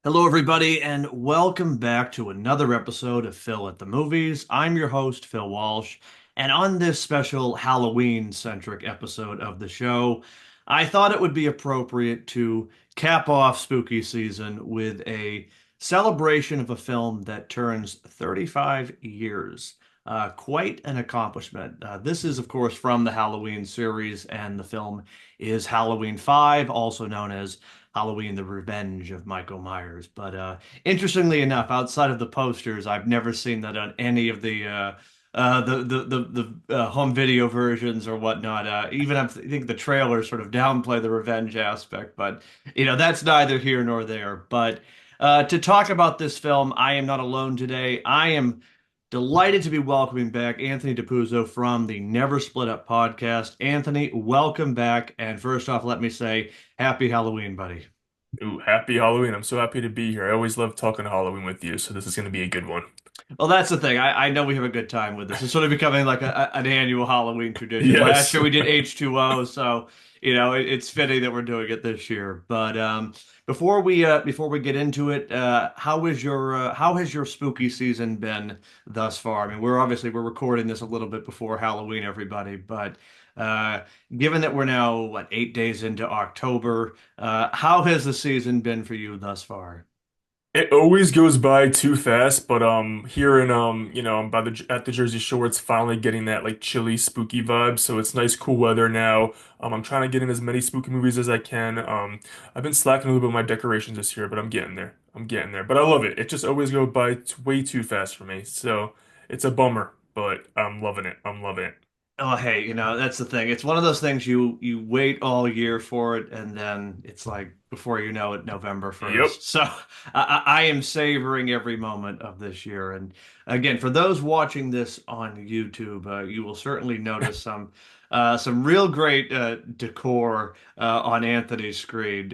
Hello, everybody, and welcome back to another episode of Phil at the Movies. I'm your host, Phil Walsh, and on this special Halloween-centric episode of the show, I thought it would be appropriate to cap off spooky season with a celebration of a film that turns 35 years. Quite an accomplishment. This is, of course, from the Halloween series, and the film is Halloween 5, also known as Halloween: The Revenge of Michael Myers. But interestingly enough, outside of the posters, I've never seen that on any of the home video versions or whatnot. Even I think the trailers sort of downplay the revenge aspect, but that's neither here nor there. But to talk about this film, I am not alone today. I am delighted to be welcoming back Anthony DePuzzo from the Never Split Up podcast. Anthony, welcome back. And first off, let me say happy Halloween, buddy. Ooh, happy Halloween. I'm so happy to be here. I always love talking Halloween with you, so this is going to be a good one. Well, that's the thing. I know we have a good time with this. It's sort of becoming like an annual Halloween tradition. Last Yes. year we did H2O, so it's fitting that we're doing it this year. But before we get into it, how has your spooky season been thus far? I mean, we're recording this a little bit before Halloween, everybody, but uh, given that we're now 8 days into October, how has the season been for you thus far? It always goes by too fast, but here in by at the Jersey Shore, it's finally getting that like chilly, spooky vibe. So it's nice, cool weather now. I'm trying to get in as many spooky movies as I can. I've been slacking a little bit with my decorations this year, but I'm getting there. I'm getting there. But I love it. It just always goes by way too fast for me. So it's a bummer, but I'm loving it. I'm loving it. Oh, hey, that's the thing. It's one of those things you wait all year for it, and then it's like before you know it, November Yep. 1st. So I am savoring every moment of this year. And again, for those watching this on YouTube, you will certainly notice some real great decor on Anthony's screen,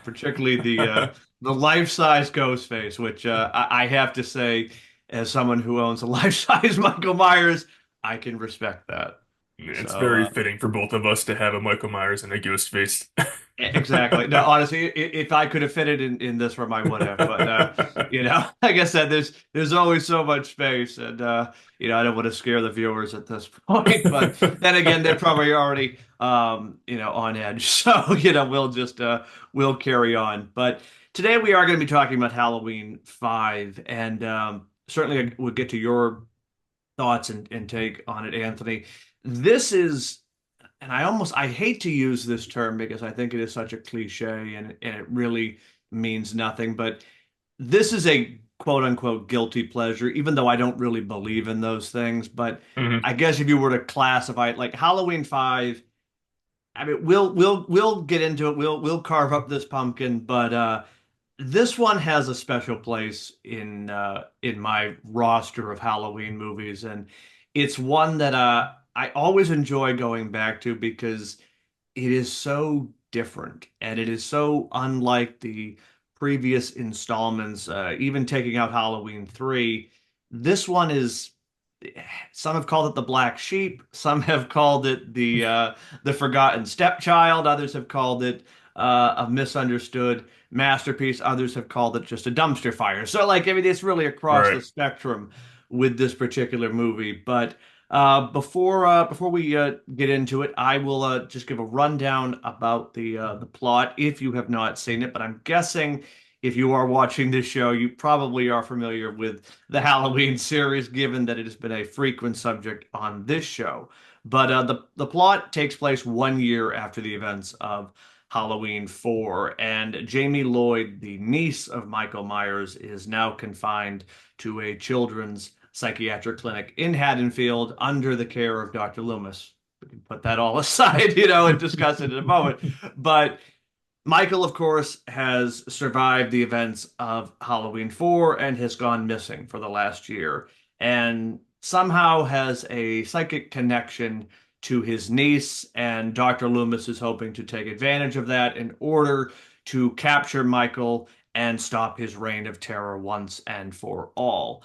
particularly the life-size ghost face, which I have to say, as someone who owns a life-size Michael Myers, I can respect that. It's So, very fitting for both of us to have a Michael Myers and a ghost face. exactly. No, honestly, if I could have fit it in this room, I would have. But like I said, there's always so much space, and I don't want to scare the viewers at this point. But then again, they're probably already on edge. So, we'll carry on. But today we are going to be talking about Halloween 5, and certainly we'll get to your thoughts and take on it, Anthony. This is, and I hate to use this term because I think it is such a cliche and it really means nothing, but this is a quote unquote guilty pleasure, even though I don't really believe in those things. But Mhm. I guess if you were to classify it like Halloween 5, I mean we'll get into it. We'll carve up this pumpkin, but this one has a special place in my roster of Halloween movies, and it's one that I always enjoy going back to because it is so different and it is so unlike the previous installments. Even taking out Halloween 3, this one is. Some have called it the black sheep. Some have called it the forgotten stepchild. Others have called it a misunderstood masterpiece. Others have called it just a dumpster fire. So, like, I mean, it's really across Right. the spectrum with this particular movie. But before we get into it, I will just give a rundown about the plot if you have not seen it. But I'm guessing if you are watching this show, you probably are familiar with the Halloween series, given that it has been a frequent subject on this show. But the plot takes place 1 year after the events of Halloween 4, and Jamie Lloyd, the niece of Michael Myers, is now confined to a children's psychiatric clinic in Haddonfield under the care of Dr. Loomis. We can put that all aside, and discuss it in a moment. But Michael, of course, has survived the events of Halloween 4 and has gone missing for the last year, and somehow has a psychic connection to his niece, and Dr. Loomis is hoping to take advantage of that in order to capture Michael and stop his reign of terror once and for all.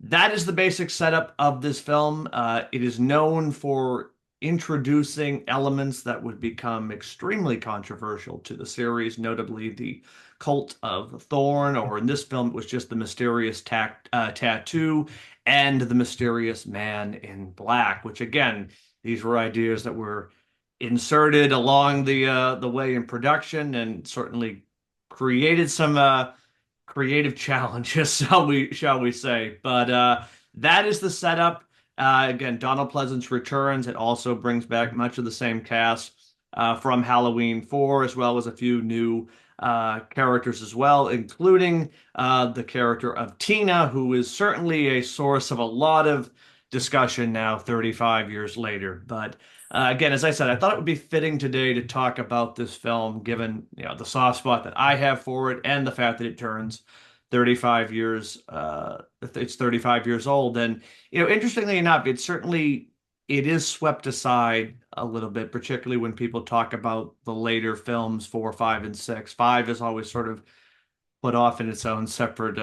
That is the basic setup of this film. It is known for introducing elements that would become extremely controversial to the series, notably the cult of Thorn, or in this film, it was just the mysterious tattoo and the mysterious man in black, which again, these were ideas that were inserted along the way in production and certainly created some creative challenges, shall we say. But that is the setup. Again, Donald Pleasance returns. It also brings back much of the same cast from Halloween 4, as well as a few new characters as well, including the character of Tina, who is certainly a source of a lot of discussion now, 35 years later. But again, as I said, I thought it would be fitting today to talk about this film, given the soft spot that I have for it and the fact that it turns 35 years. It's 35 years old, and interestingly enough, it is swept aside a little bit, particularly when people talk about the later films, 4, 5, and 6. 5 is always sort of put off in its own separate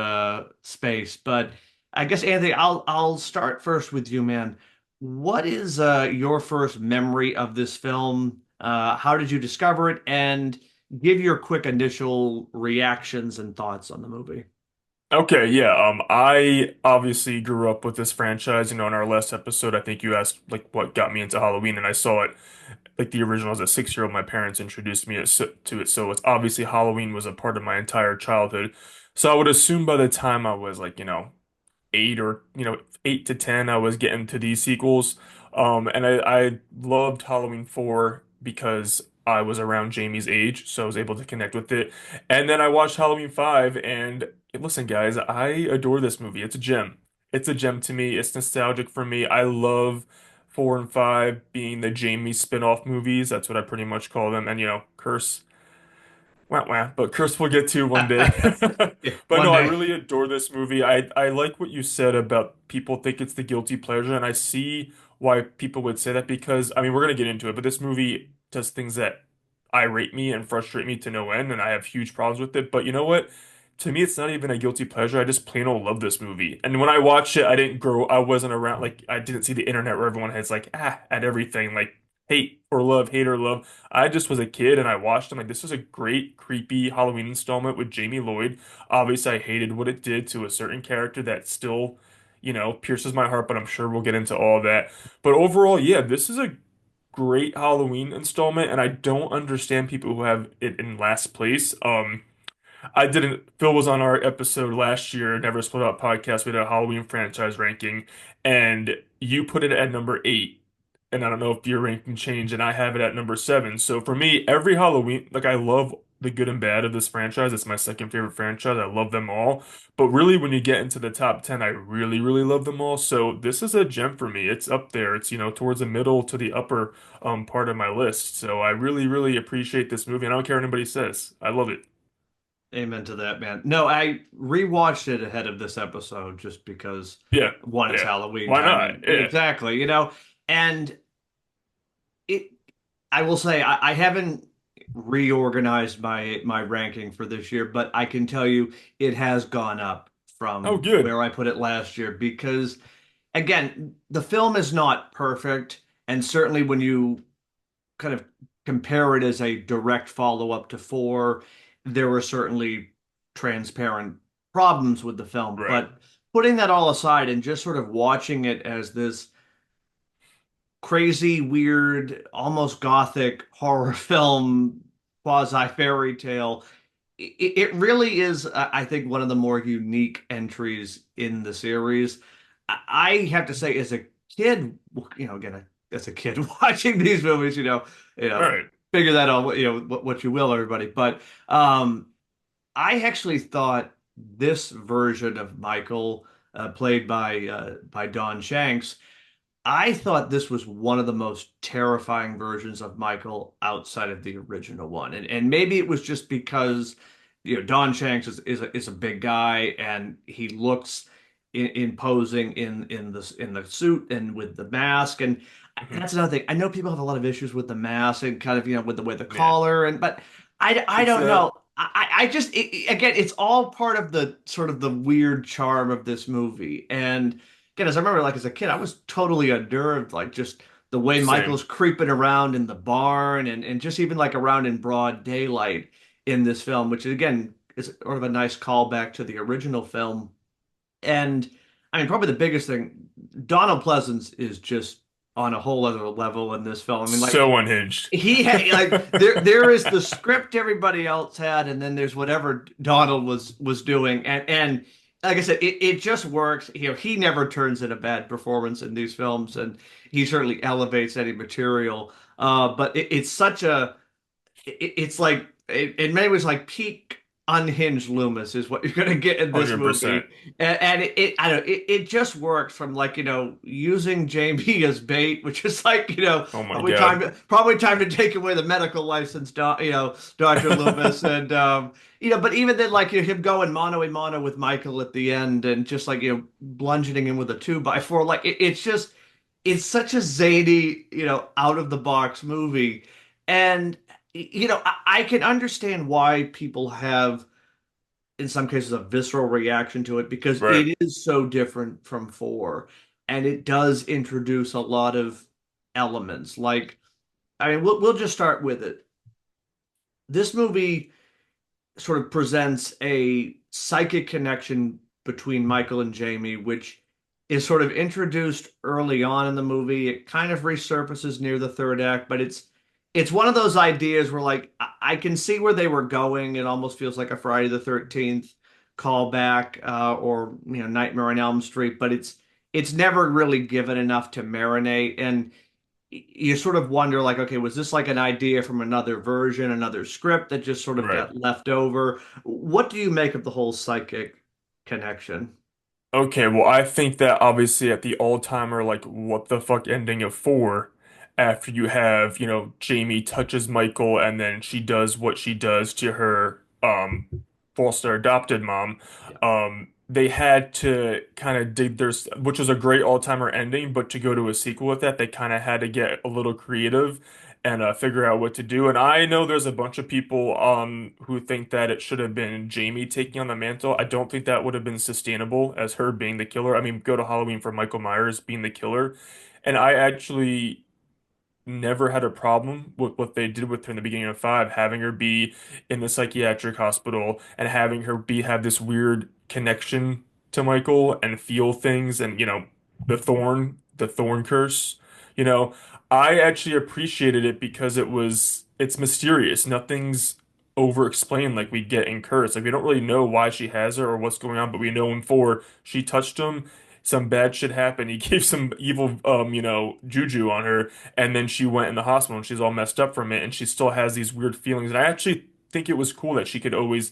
space. But I guess Anthony, I'll start first with you, man. What is your first memory of this film? How did you discover it? And give your quick initial reactions and thoughts on the movie. Okay, yeah. I obviously grew up with this franchise. In our last episode, I think you asked like what got me into Halloween, and I saw it like the original as a 6-year-old. My parents introduced me to it, so it's obviously Halloween was a part of my entire childhood. So I would assume by the time I was like, 8 to 10, I was getting to these sequels. And I loved Halloween 4 because I was around Jamie's age, so I was able to connect with it. And then I watched Halloween 5, and listen, guys, I adore this movie. It's a gem. It's a gem to me. It's nostalgic for me. I love 4 and 5 being the Jamie spin-off movies. That's what I pretty much call them. And curse. Wah, wah, but Curse we'll get to one day. Yeah, But one no, I day. really adore this movie. I like what you said about people think it's the guilty pleasure, and I see why people would say that because I mean we're gonna get into it, but this movie does things that irate me and frustrate me to no end, and I have huge problems with it. But you know what? To me, it's not even a guilty pleasure. I just plain old love this movie. And when I watched it, I wasn't around, like, I didn't see the internet where everyone has, like, at everything, like, hate or love. I just was a kid and I watched them. Like, this was a great, creepy Halloween installment with Jamie Lloyd. Obviously, I hated what it did to a certain character that still, pierces my heart, but I'm sure we'll get into all that. But overall, yeah, this is a great Halloween installment, and I don't understand people who have it in last place. I didn't. Phil was on our episode last year, Never Split Up podcast. We did a Halloween franchise ranking, and you put it at number 8. And I don't know if your ranking changed, and I have it at number 7. So for me, every Halloween, like I love the good and bad of this franchise. It's my second favorite franchise. I love them all. But really, when you get into the top 10, I really, really love them all. So this is a gem for me. It's up there. It's, towards the middle to the upper part of my list. So I really, really appreciate this movie. And I don't care what anybody says. I love it. Amen to that, man. No, I rewatched it ahead of this episode just because Yeah, one, it's yeah. Halloween Why time, not? and Yeah. exactly, and it. I will say I haven't reorganized my ranking for this year, but I can tell you it has gone up Oh, from good. where I put it last year because again, the film is not perfect, and certainly when you kind of compare it as a direct follow-up to 4, there were certainly transparent problems with the film. Right. But putting that all aside and just sort of watching it as this crazy, weird, almost gothic horror film, quasi fairy tale, it really is, I think, one of the more unique entries in the series. I have to say, as a kid, again, as a kid watching these movies, you All know, right. figure that out, what you will, everybody. But I actually thought this version of Michael, played by Don Shanks, I thought this was one of the most terrifying versions of Michael outside of the original one. And maybe it was just because, Don Shanks is a big guy and he looks imposing in the suit and with the mask. And Hmm. that's another thing. I know people have a lot of issues with the mask and kind of, with the way the Yeah. collar, but I It's don't know. I just again, it's all part of the sort of the weird charm of this movie. And again, as I remember, like as a kid, I was totally unnerved, like just the way Same. Michael's creeping around in the barn and just even like around in broad daylight in this film, which again is sort of a nice callback to the original film. And I mean, probably the biggest thing, Donald Pleasance is just on a whole other level in this film. I mean, like So unhinged. there is the script everybody else had, and then there's whatever Donald was doing, and like I said, it just works. You know, he never turns in a bad performance in these films, and he certainly elevates any material. But it's such a it's like in many ways like peak unhinged Loomis is what you're gonna get in this 100%. movie, and I don't know, it just works from like using Jamie as bait, which is like Oh my probably God. time to take away the medical license, Dr. Loomis, and but even then like him going mano a mano with Michael at the end and just like bludgeoning him with a 2x4, like it's just it's such a zany out of the box movie. And I can understand why people have, in some cases, a visceral reaction to it because Right. it is so different from four, and it does introduce a lot of elements. Like, I mean, we'll just start with it. This movie sort of presents a psychic connection between Michael and Jamie, which is sort of introduced early on in the movie. It kind of resurfaces near the third act, but it's one of those ideas where like I can see where they were going. It almost feels like a Friday the 13th callback or Nightmare on Elm Street, but it's never really given enough to marinate. And you sort of wonder like, okay, was this like an idea from another version, another script that just sort of Right. got left over? What do you make of the whole psychic connection? Okay, well, I think that obviously at the all-timer, like, what the fuck ending of four, after you have, Jamie touches Michael and then she does what she does to her, foster adopted mom, Yeah. they had to kind of dig their, which was a great all-timer ending, but to go to a sequel with that, they kind of had to get a little creative and figure out what to do. And I know there's a bunch of people who think that it should have been Jamie taking on the mantle. I don't think that would have been sustainable as her being the killer. I mean, go to Halloween for Michael Myers being the killer. And I actually never had a problem with what they did with her in the beginning of five, having her be in the psychiatric hospital and having her be have this weird connection to Michael and feel things and the thorn curse. You know, I actually appreciated it because it's mysterious. Nothing's over explained like we get in Curse. Like we don't really know why she has her or what's going on, but we know in four she touched him. Some bad shit happened. He gave some evil, juju on her, and then she went in the hospital and she's all messed up from it and she still has these weird feelings and I actually think it was cool that she could always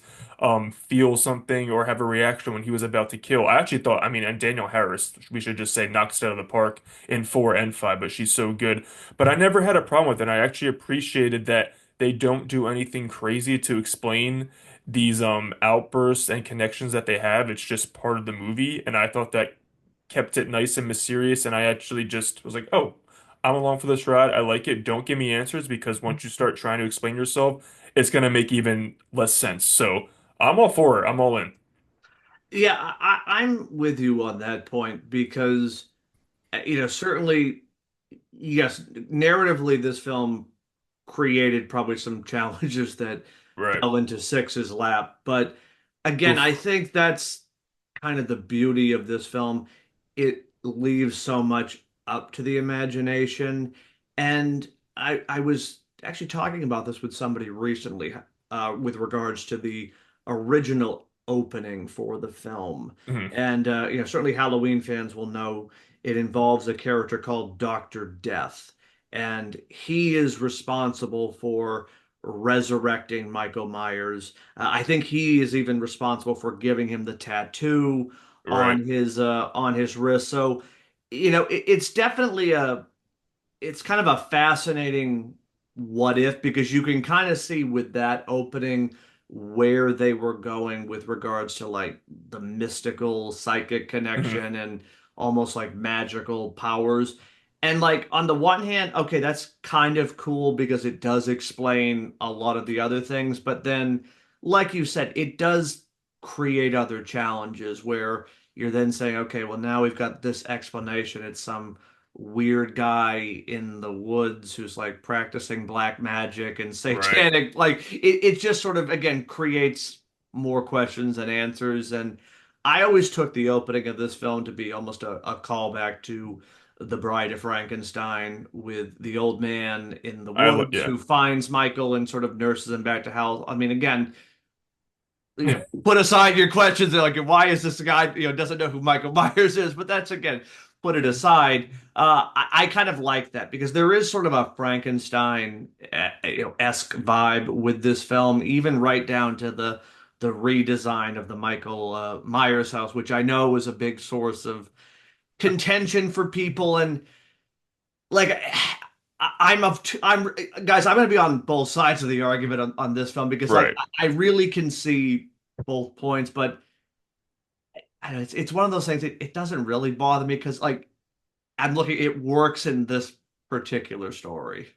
feel something or have a reaction when he was about to kill. I actually thought, I mean, and Daniel Harris, we should just say knocks it out of the park in four and five, but she's so good. But I never had a problem with it. I actually appreciated that they don't do anything crazy to explain these outbursts and connections that they have. It's just part of the movie, and I thought that kept it nice and mysterious, and I actually just was like, oh, I'm along for this ride. I like it. Don't give me answers because once you start trying to explain yourself, it's gonna make even less sense. So I'm all for it. I'm all in. Yeah, I'm with you on that point because certainly, yes, narratively, this film created probably some challenges that Right. fell into six's lap. But again, I Oof. think that's kind of the beauty of this film. It leaves so much up to the imagination. And I was actually talking about this with somebody recently with regards to the original opening for the film. Mhm. And certainly Halloween fans will know it involves a character called Dr. Death. And he is responsible for resurrecting Michael Myers. I think he is even responsible for giving him the tattoo Right. on his wrist. So, it's definitely it's kind of a fascinating what if because you can kind of see with that opening where they were going with regards to like the mystical psychic Mhm. connection and almost like magical powers. And like on the one hand, okay, that's kind of cool because it does explain a lot of the other things, but then like you said, it does create other challenges where you're then saying, okay, well now we've got this explanation. It's some weird guy in the woods who's like practicing black magic and Right. satanic. Like it just sort of again creates more questions than answers. And I always took the opening of this film to be almost a callback to The Bride of Frankenstein with the old man in the woods Yeah. who finds Michael and sort of nurses him back to health. I mean, again, put aside your questions like why is this guy doesn't know who Michael Myers is, but that's again put it aside. I kind of like that because there is sort of a Frankenstein esque vibe with this film, even right down to the redesign of the Michael Myers house, which I know was a big source of contention for people. And like I'm guys, I'm going to be on both sides of the argument on this film because like Right. I really can see both points, but I don't know, it's one of those things. It doesn't really bother me because like I'm looking, it works in this particular story.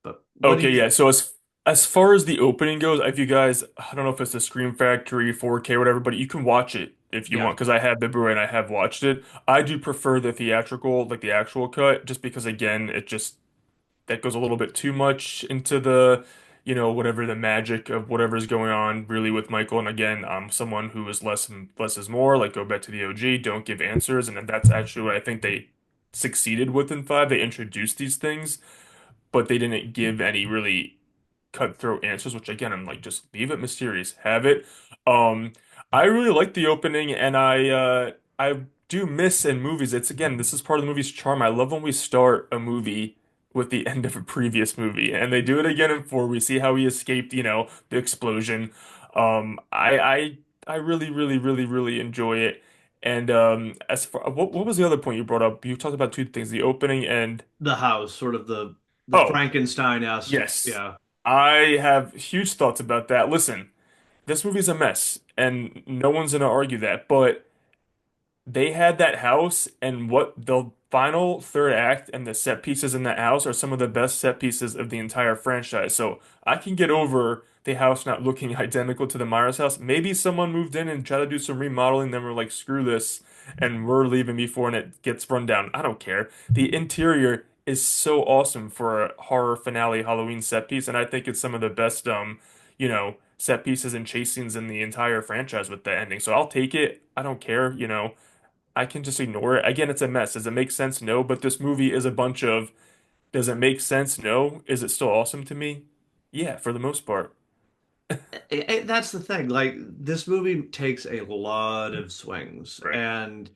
But what do Okay, you? yeah. So as far as the opening goes, if you guys, I don't know if it's the Scream Factory, 4K, whatever, but you can watch it if you Yeah, want, because I have the Blu-ray and I have watched it. I do prefer the theatrical, like the actual cut, just because again, it just that goes a little bit too much into the, whatever the magic of whatever's going on really with Michael. And again, I'm someone who is less and less is more, like go back to the OG, don't give answers, and that's actually what I think they succeeded with in five. They introduced these things, but they didn't give any really cutthroat answers, which again, I'm like, just leave it mysterious, have it. Um, I really like the opening, and I do miss in movies. It's again, this is part of the movie's charm. I love when we start a movie with the end of a previous movie, and they do it again in four. We see how he escaped, the explosion. I really, really, really, really enjoy it. And as far what was the other point you brought up? You talked about two things, the opening and the house, sort of the oh, Frankenstein-esque. yes. Yeah. I have huge thoughts about that. Listen, this movie's a mess, and no one's gonna argue that, but they had that house, and what the final third act and the set pieces in that house are some of the best set pieces of the entire franchise. So I can get over the house not looking identical to the Myers house. Maybe someone moved in and tried to do some remodeling, then we're like, screw this, and we're leaving before and it gets run down. I don't care. The interior is so awesome for a horror finale Halloween set piece, and I think it's some of the best set pieces and chase scenes in the entire franchise with the ending. So I'll take it. I don't care. I can just ignore it. Again, it's a mess. Does it make sense? No. But this movie is a bunch of, does it make sense? No. Is it still awesome to me? Yeah, for the most part. That's the thing. Like this movie takes a lot of swings, Right. and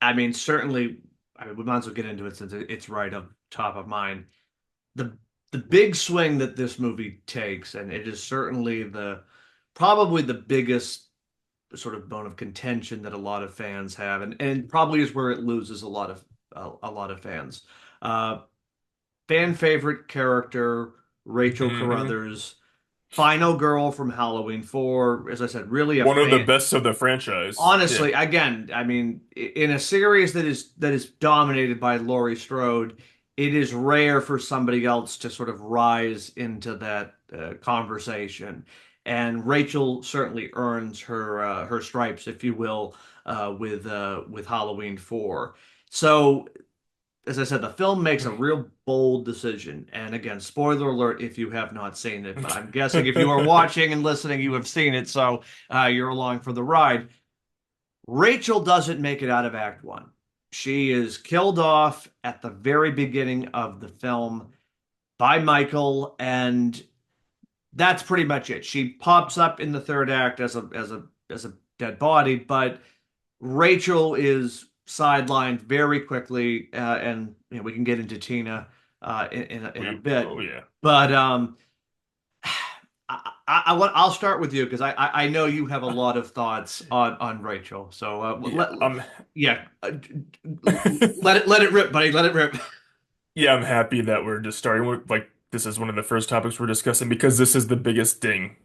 I mean, certainly, I mean, we might as well get into it since it's right up top of mind. The the big swing that this movie takes, and it is certainly the probably the biggest sort of bone of contention that a lot of fans have, and probably is where it loses a lot of fans. Uh, Fan favorite character Rachel hmm Carruthers, final girl from Halloween 4. As I said, really a One of the fan. best of the franchise. Yeah. Honestly, again, I mean, in a series that is dominated by Laurie Strode, it is rare for somebody else to sort of rise into that conversation. And Rachel certainly earns her stripes, if you will, with Halloween 4. So as I said, the film makes a real bold decision. And again, spoiler alert if you have not seen it, but I'm guessing if you are watching and listening, you have seen it, so you're along for the ride. Rachel doesn't make it out of Act One. She is killed off at the very beginning of the film by Michael, and that's pretty much it. She pops up in the third act as a dead body, but Rachel is sidelined very quickly, and we can get into Tina in a bit. Oh yeah. But I'll start with you because I know you have a lot of thoughts on Rachel. So Yeah. yeah, let it rip, buddy. Let it rip. Yeah, I'm happy that we're just starting with like this is one of the first topics we're discussing because this is the biggest ding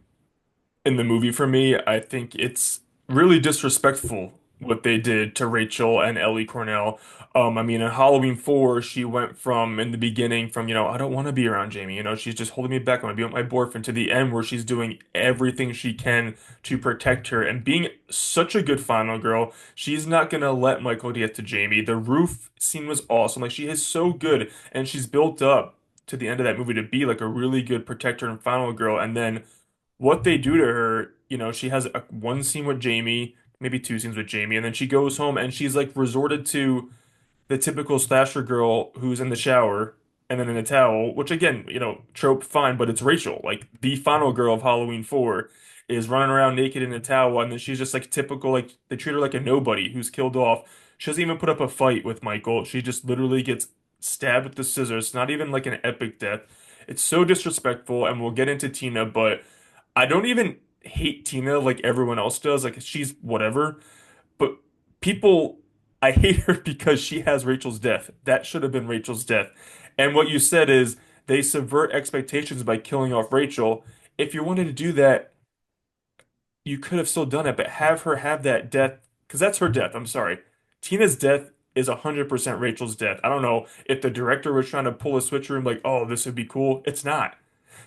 in the movie for me. I think it's really disrespectful what they did to Rachel and Ellie Cornell. I mean, in Halloween 4, she went from, in the beginning, from, I don't want to be around Jamie, she's just holding me back. I want to be with my boyfriend, to the end where she's doing everything she can to protect her and being such a good final girl. She's not going to let Michael get to Jamie. The roof scene was awesome. Like, she is so good, and she's built up to the end of that movie to be like a really good protector and final girl. And then what they do to her, she has one scene with Jamie, maybe two scenes with Jamie, and then she goes home and she's like resorted to the typical slasher girl who's in the shower and then in a towel, which again, trope fine, but it's Rachel. Like, the final girl of Halloween 4 is running around naked in a towel, and then she's just like typical, like they treat her like a nobody who's killed off. She doesn't even put up a fight with Michael. She just literally gets stabbed with the scissors. Not even like an epic death. It's so disrespectful, and we'll get into Tina, but I don't even hate Tina like everyone else does. Like, she's whatever. But people, I hate her because she has Rachel's death. That should have been Rachel's death. And what you said is they subvert expectations by killing off Rachel. If you wanted to do that, you could have still done it, but have her have that death, because that's her death. I'm sorry. Tina's death is 100% Rachel's death. I don't know if the director was trying to pull a switch room like, oh, this would be cool. It's not.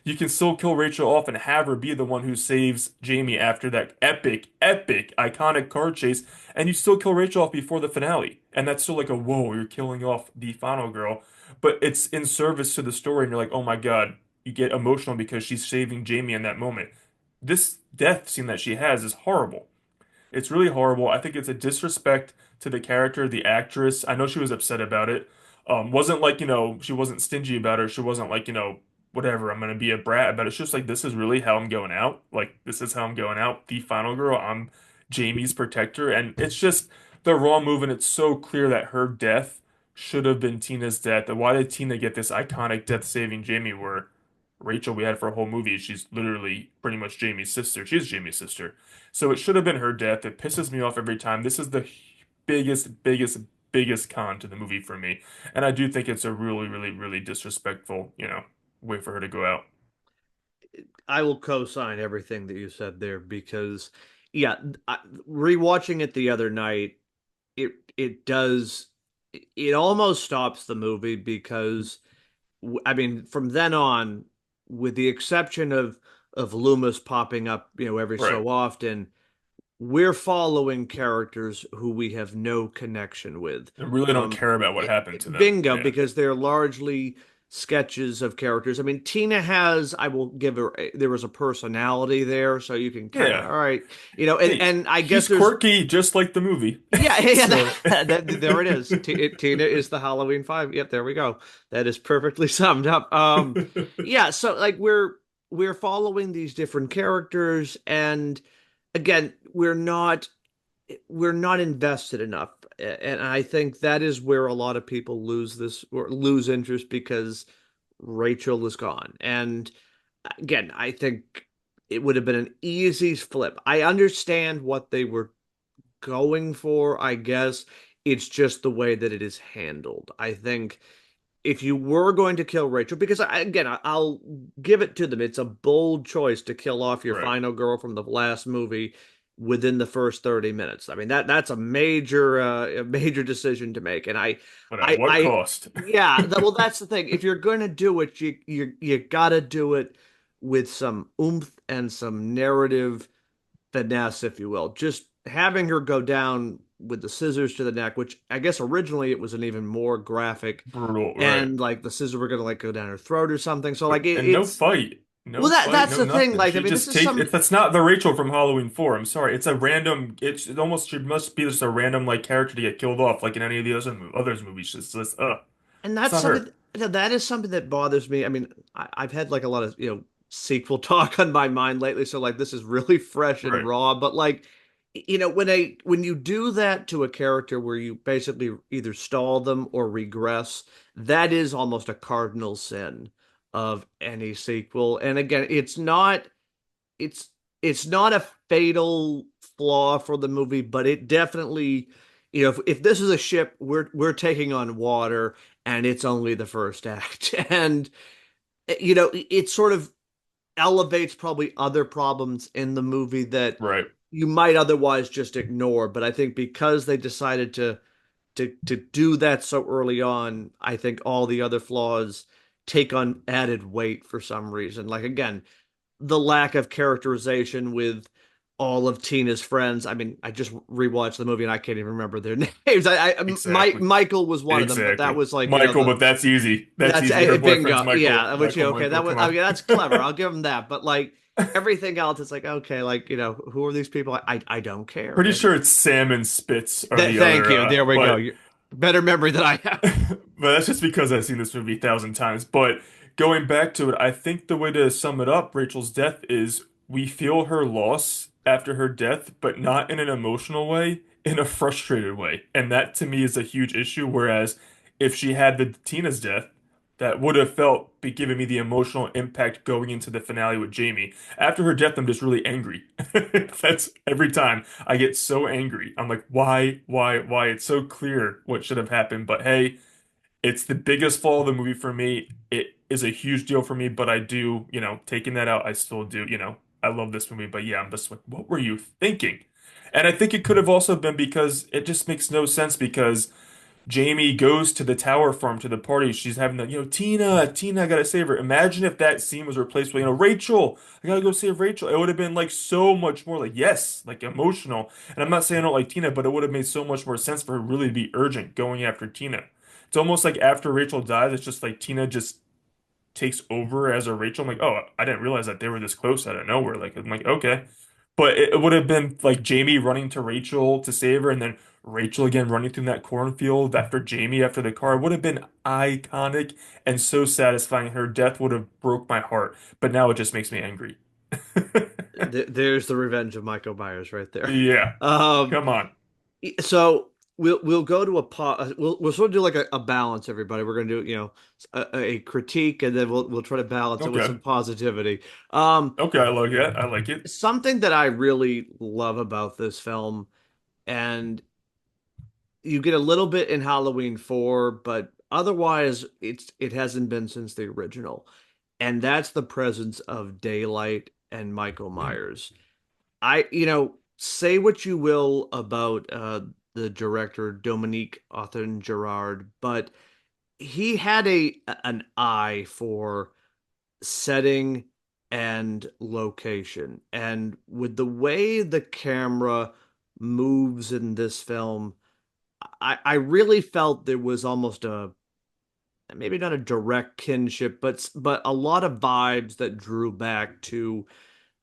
You can still kill Rachel off and have her be the one who saves Jamie after that epic, epic, iconic car chase, and you still kill Rachel off before the finale. And that's still like a whoa, you're killing off the final girl. But it's in service to the story, and you're like, oh my God, you get emotional because she's saving Jamie in that moment. This death scene that she has is horrible. It's really horrible. I think it's a disrespect to the character, the actress. I know she was upset about it. Wasn't like, she wasn't stingy about it. She wasn't like, whatever, I'm gonna be a brat about it. It's just like, this is really how I'm going out. Like, this is how I'm going out. The final girl, I'm Jamie's protector. And it's just the wrong move. And it's so clear that her death should have been Tina's death. And why did Tina get this iconic death saving Jamie where Rachel we had for a whole movie? She's literally pretty much Jamie's sister. She's Jamie's sister. So it should have been her death. It pisses me off every time. This is the biggest con to the movie for me. And I do think it's a really, really, really disrespectful, way for her to go out. I will co-sign everything that you said there because, yeah, rewatching it the other night, it does it almost stops the movie because I mean, from then on, with the exception of Loomis popping up, every Right. so often, we're following characters who we have no connection with. I really don't Um, care about what happened to them. Bingo, Yeah. because they're largely sketches of characters. I mean, Tina has, I will give her, there was a personality there, so you can kind of, Yeah. all right, Hey, and I guess he's there's, quirky just like the movie. yeah, yeah, So, there it is. Tina is the Halloween Five. Yep, there we go. That is perfectly summed up. Yeah, so like we're following these different characters, and again, we're not invested enough, and I think that is where a lot of people lose this or lose interest because Rachel is gone. And again, I think it would have been an easy flip. I understand what they were going for, I guess. It's just the way that it is handled. I think if you were going to kill Rachel, because again, I'll give it to them. It's a bold choice to kill off your right. final girl from the last movie within the first 30 minutes. I mean, that's a major decision to make. And But at what I cost? yeah, well, that's the thing. If you're going to do it, you got to do it with some oomph and some narrative finesse, if you will. Just having her go down with the scissors to the neck, which I guess originally it was an even more graphic, Brutal, right. and like the scissors were gonna like go down her throat or something. So like And no it's fight. well No that fight, that's no the thing. nothing. Like I She mean, this just is takes some it. That's not the Rachel from Halloween 4. I'm sorry. It's a random, it almost, she must be just a random like character to get killed off like in any of the others movies. Just and it's that's not something her. that is something that bothers me. I mean, I've had like a lot of sequel talk on my mind lately, so like this is really fresh and Right. raw. But like when you do that to a character where you basically either stall them or regress, that is almost a cardinal sin of any sequel. And again, it's it's not a fatal flaw for the movie, but it definitely, if this is a ship, we're taking on water, and it's only the first act, and it sort of elevates probably other problems in the movie that Right. you might otherwise just ignore. But I think because they decided to do that so early on, I think all the other flaws take on added weight for some reason. Like again, the lack of characterization with all of Tina's friends. I mean, I just rewatched the movie and I can't even remember their names. Exactly. Michael was one of them, but that Exactly. was like, Michael, the but that's easy. That's that's easy. Her boyfriend's bingo. Michael. Yeah, which Michael, okay, Michael. that was Come I on. mean that's clever. I'll give him that. But like everything else, it's like okay, like who are these people? I don't care. Pretty And sure it's Sam and Spitz are th the thank other, you. There we go. but Better memory than I have. but that's just because I've seen this movie 1,000 times. But going back to it, I think the way to sum it up, Rachel's death, is we feel her loss after her death, but not in an emotional way, in a frustrated way. And that to me is a huge issue. Whereas if she had the Tina's death, that would have felt be giving me the emotional impact going into the finale with Jamie. After her death, I'm just really angry. That's every time I get so angry. I'm like, why? It's so clear what should have happened. But hey, it's the biggest flaw of the movie for me. It is a huge deal for me, but I do, taking that out, I still do, I love this movie. But yeah, I'm just like, what were you thinking? And I think it could have also been because it just makes no sense because Jamie goes to the tower farm to the party. She's having the, Tina, I gotta save her. Imagine if that scene was replaced with, Rachel, I gotta go save Rachel. It would have been like so much more like, yes, like emotional. And I'm not saying I don't like Tina, but it would have made so much more sense for her really to be urgent going after Tina. It's almost like after Rachel dies, it's just like Tina just takes over as a Rachel. I'm like, oh, I didn't realize that they were this close out of nowhere. Like, I'm like, okay. But it would have been like Jamie running to Rachel to save her, and then Rachel again running through that cornfield after Jamie after the car. It would have been iconic and so satisfying. Her death would have broke my heart, but now it just makes me angry. There's the revenge of Michael Myers right there. Yeah, Um, come on. so we'll go to a pause. We'll sort of do like a balance, everybody. We're gonna do a critique, and then we'll try to balance it with Okay. some positivity. Um, Okay, I like it. I like it. Something that I really love about this film, and you get a little bit in Halloween 4, but otherwise it hasn't been since the original, and that's the presence of daylight and Michael Myers. Say what you will about the director Dominique Autun-Girard, but he had an eye for setting and location. And with the way the camera moves in this film, I really felt there was almost a maybe not a direct kinship, but a lot of vibes that drew back to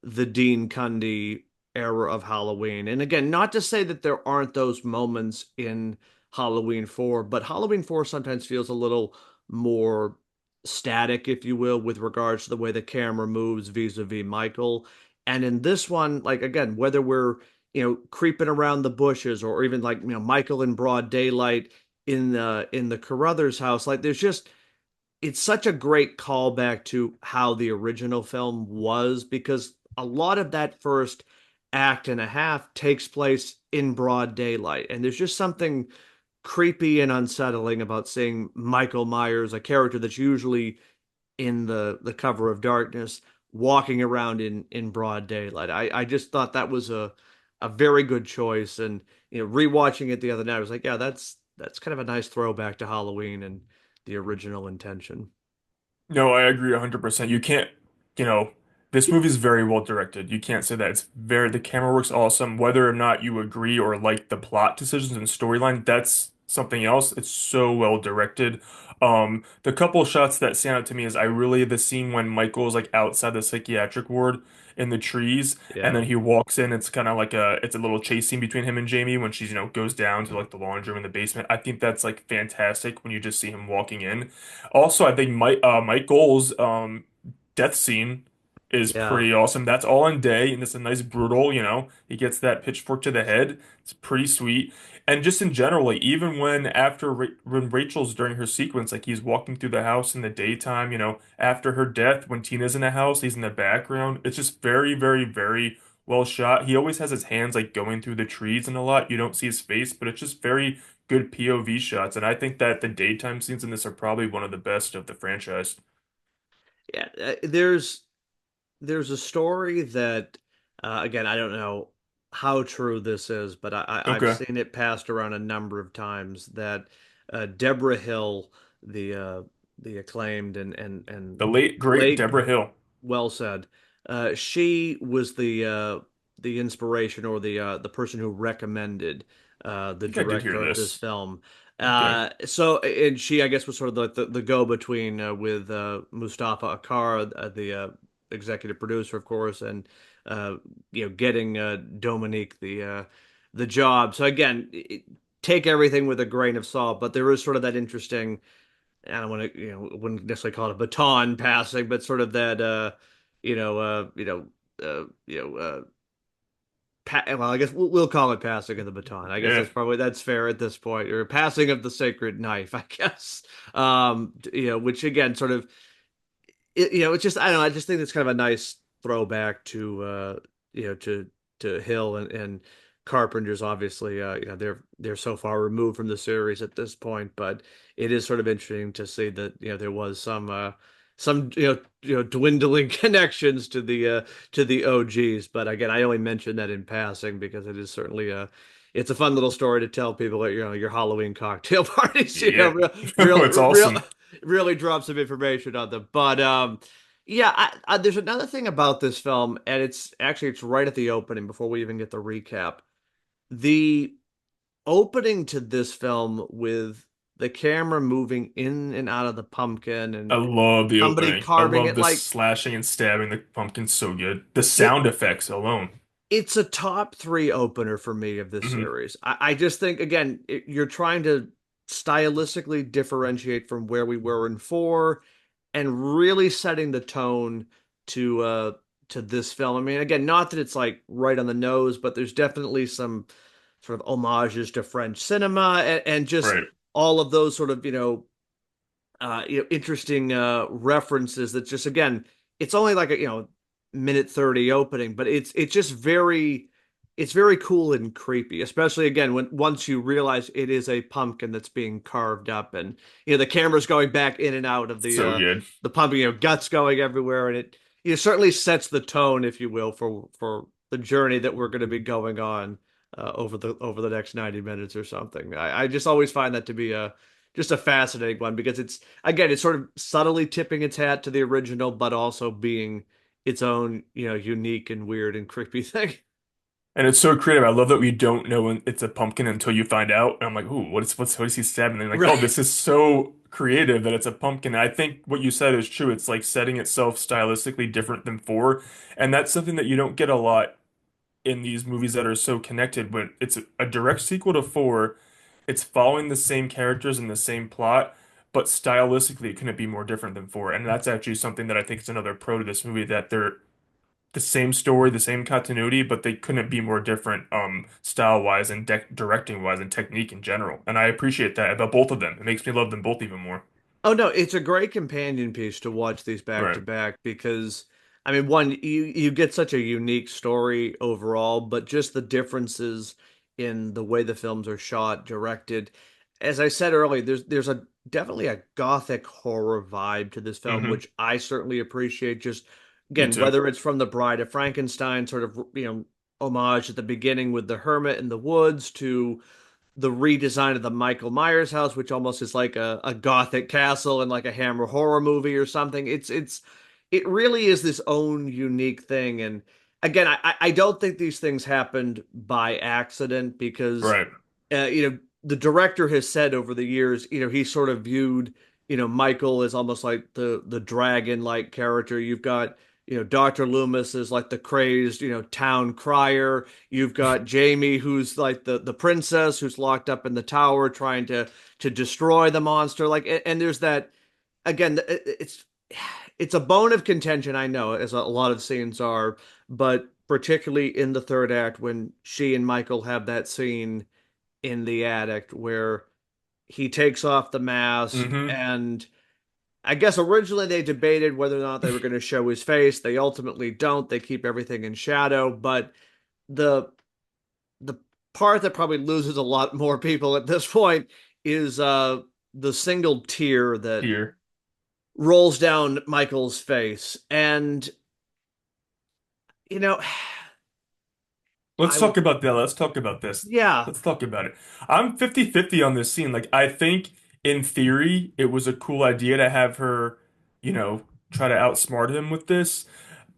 the Dean Cundy era of Halloween. And again, not to say that there aren't those moments in Halloween 4, but Halloween 4 sometimes feels a little more static, if you will, with regards to the way the camera moves vis-a-vis Michael. And in this one, like again, whether we're creeping around the bushes or even like Michael in broad daylight in the Carruthers house, like there's just it's such a great callback to how the original film was because a lot of that first act and a half takes place in broad daylight. And there's just something creepy and unsettling about seeing Michael Myers, a character that's usually in the cover of darkness, walking around in broad daylight. I just thought that was a very good choice. And rewatching it the other night, I was like, yeah, that's kind of a nice throwback to Halloween and the original intention. No, I agree 100%. You can't, you know, this movie is very well directed. You can't say that. The camera works awesome. Whether or not you agree or like the plot decisions and storyline, that's something else. It's so well directed. The couple shots that stand out to me is the scene when Michael is like outside the psychiatric ward in the trees, and Yeah. then he walks in. It's kind of like it's a little chase scene between him and Jamie when she's, goes down to like the laundry room in the basement. I think that's like fantastic when you just see him walking in. Also, I think Mike Gold's death scene is Yeah. pretty awesome. That's all in day, and it's a nice brutal. He gets that pitchfork to the head. It's pretty sweet. And just in general, like even when Rachel's during her sequence, like he's walking through the house in the daytime, after her death, when Tina's in the house, he's in the background. It's just very, very, very well shot. He always has his hands like going through the trees and a lot. You don't see his face, but it's just very good POV shots, and I think that the daytime scenes in this are probably one of the best of the franchise. Yeah. There's a story that again, I don't know how true this is, but I've Okay. seen it passed around a number of times that Deborah Hill, the uh, the acclaimed and The late great late, Deborah Hill. well said, she was the inspiration or the person who recommended I the think I did hear director of this this. film. Okay. So and she, I guess, was sort of the go-between with Mustafa Akkar, the executive producer, of course, and uh, getting Dominique the job. So again, take everything with a grain of salt, but there is sort of that interesting. I don't want to, wouldn't necessarily call it a baton passing, but sort of that, you know, uh, you know, well, I guess we'll call it passing of the baton. I guess Yeah. that's fair at this point, or passing of the sacred knife, I guess. Which again, sort of it's just I don't know. I just think it's kind of a nice throwback to to Hill and Carpenter's. Obviously, they're so far removed from the series at this point, but it is sort of interesting to see that there was some dwindling connections to the OGs. But again, I only mentioned that in passing because it is certainly a it's a fun little story to tell people at your Halloween cocktail parties. Yeah. It's Real awesome. really drop some information on them. But yeah, there's another thing about this film, and it's right at the opening before we even get the recap. The opening to this film with the camera moving in and out of the pumpkin I and love the somebody opening. I carving love it the like slashing and stabbing the pumpkin so good. The it sound effects alone. it's a top three opener for me of this Hmm. series. I just think again, you're trying to stylistically differentiate from where we were in four and really setting the tone to this film. I mean, again, not that it's like right on the nose, but there's definitely some sort of homages to French cinema and just Right. all of those sort of interesting references that just again it's only like a minute 30 opening, but it's just it's very cool and creepy, especially again when once you realize it is a pumpkin that's being carved up, and the camera's going back in and out of So good. the pumpkin, guts going everywhere, and it certainly sets the tone, if you will, for the journey that we're going to be going on over the next 90 minutes or something. I just always find that to be a just a fascinating one because it's again it's sort of subtly tipping its hat to the original, but also being its own unique and weird and creepy thing. And it's so creative. I love that we don't know when it's a pumpkin until you find out. And I'm like, ooh, what is he stabbing? And like, Right. oh, this is so creative that it's a pumpkin. And I think what you said is true. It's like setting itself stylistically different than four. And that's something that you don't get a lot in these movies that are so connected. When it's a direct sequel to four, it's following the same characters and the same plot, but stylistically it couldn't be more different than four. And that's actually something that I think is another pro to this movie, that they're the same story, the same continuity, but they couldn't be more different, style wise and directing wise and technique in general. And I appreciate that about both of them. It makes me love them both even more. Oh no, it's a great companion piece to watch these back to Right. back because I mean one you get such a unique story overall, but just the differences in the way the films are shot, directed. As I said earlier, there's a definitely a gothic horror vibe to this film, Hmm. which I certainly appreciate. Just Me again, too. whether it's from The Bride of Frankenstein, sort of homage at the beginning with the hermit in the woods to the redesign of the Michael Myers house, which almost is like a gothic castle in like a Hammer horror movie or something. It really is this own unique thing. And again, I don't think these things happened by accident because Right. the director has said over the years, he sort of viewed, Michael as almost like the dragon like character. You've got, Dr. Loomis is like the crazed, town crier. You've got Jamie, who's like the princess who's locked up in the tower trying to destroy the monster. Like, and there's that again. It's a bone of contention, I know, as a lot of scenes are, but particularly in the third act when she and Michael have that scene in the attic where he takes off the mask, Hmm. and I guess originally they debated whether or not they were going to show his face. They ultimately don't. They keep everything in shadow, but the the part that probably loses a lot more people at this point is the single tear that Here. rolls down Michael's face. And you know, Let's I talk about that. Let's talk about this. yeah, Let's talk about it. I'm 50-50 on this scene. Like, I think in theory, it was a cool idea to have her, try to outsmart him with this.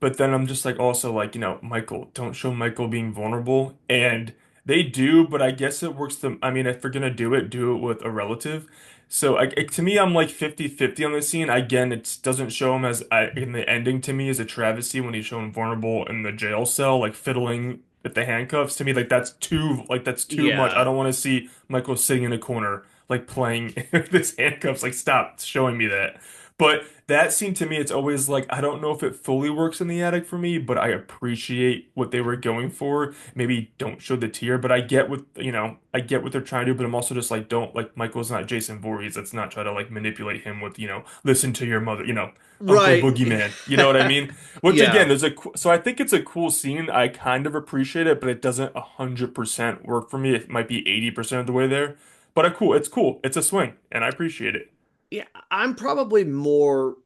But then I'm just like, also like, Michael, don't show Michael being vulnerable. And they do, but I guess it works I mean, if they're gonna do it with a relative. So to me, I'm like 50-50 on this scene. Again, it doesn't show him in the ending to me as a travesty when he's shown vulnerable in the jail cell, like fiddling with the handcuffs. To me, that's too much. I yeah. don't want to see Michael sitting in a corner, like playing with his handcuffs. Like, stop showing me that. But that scene to me, it's always like, I don't know if it fully works in the attic for me, but I appreciate what they were going for. Maybe don't show the tear, but I get what they're trying to do, but I'm also just like, don't, like, Michael's not Jason Voorhees. Let's not try to, like, manipulate him with, listen to your mother, Uncle Right. Boogeyman. You know what I mean? Which again, Yeah. so I think it's a cool scene. I kind of appreciate it, but it doesn't 100% work for me. It might be 80% of the way there. But cool. It's cool. It's a swing, and I appreciate it. Yeah, I'm probably more,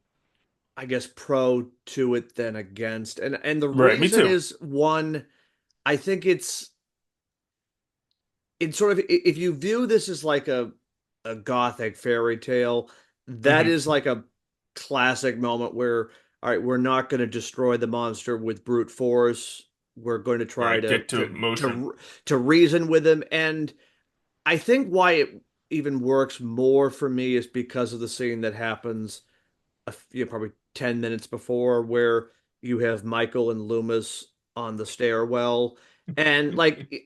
I guess, pro to it than against. And the Right, me reason too. is one, I think it's sort of if you view this as like a gothic fairy tale, that Hmm. is like a classic moment where, all right, we're not going to destroy the monster with brute force. We're going to try Right, get to motion. to reason with him. And I think why it even works more for me is because of the scene that happens probably 10 minutes before, where you have Michael and Loomis on the stairwell. And like,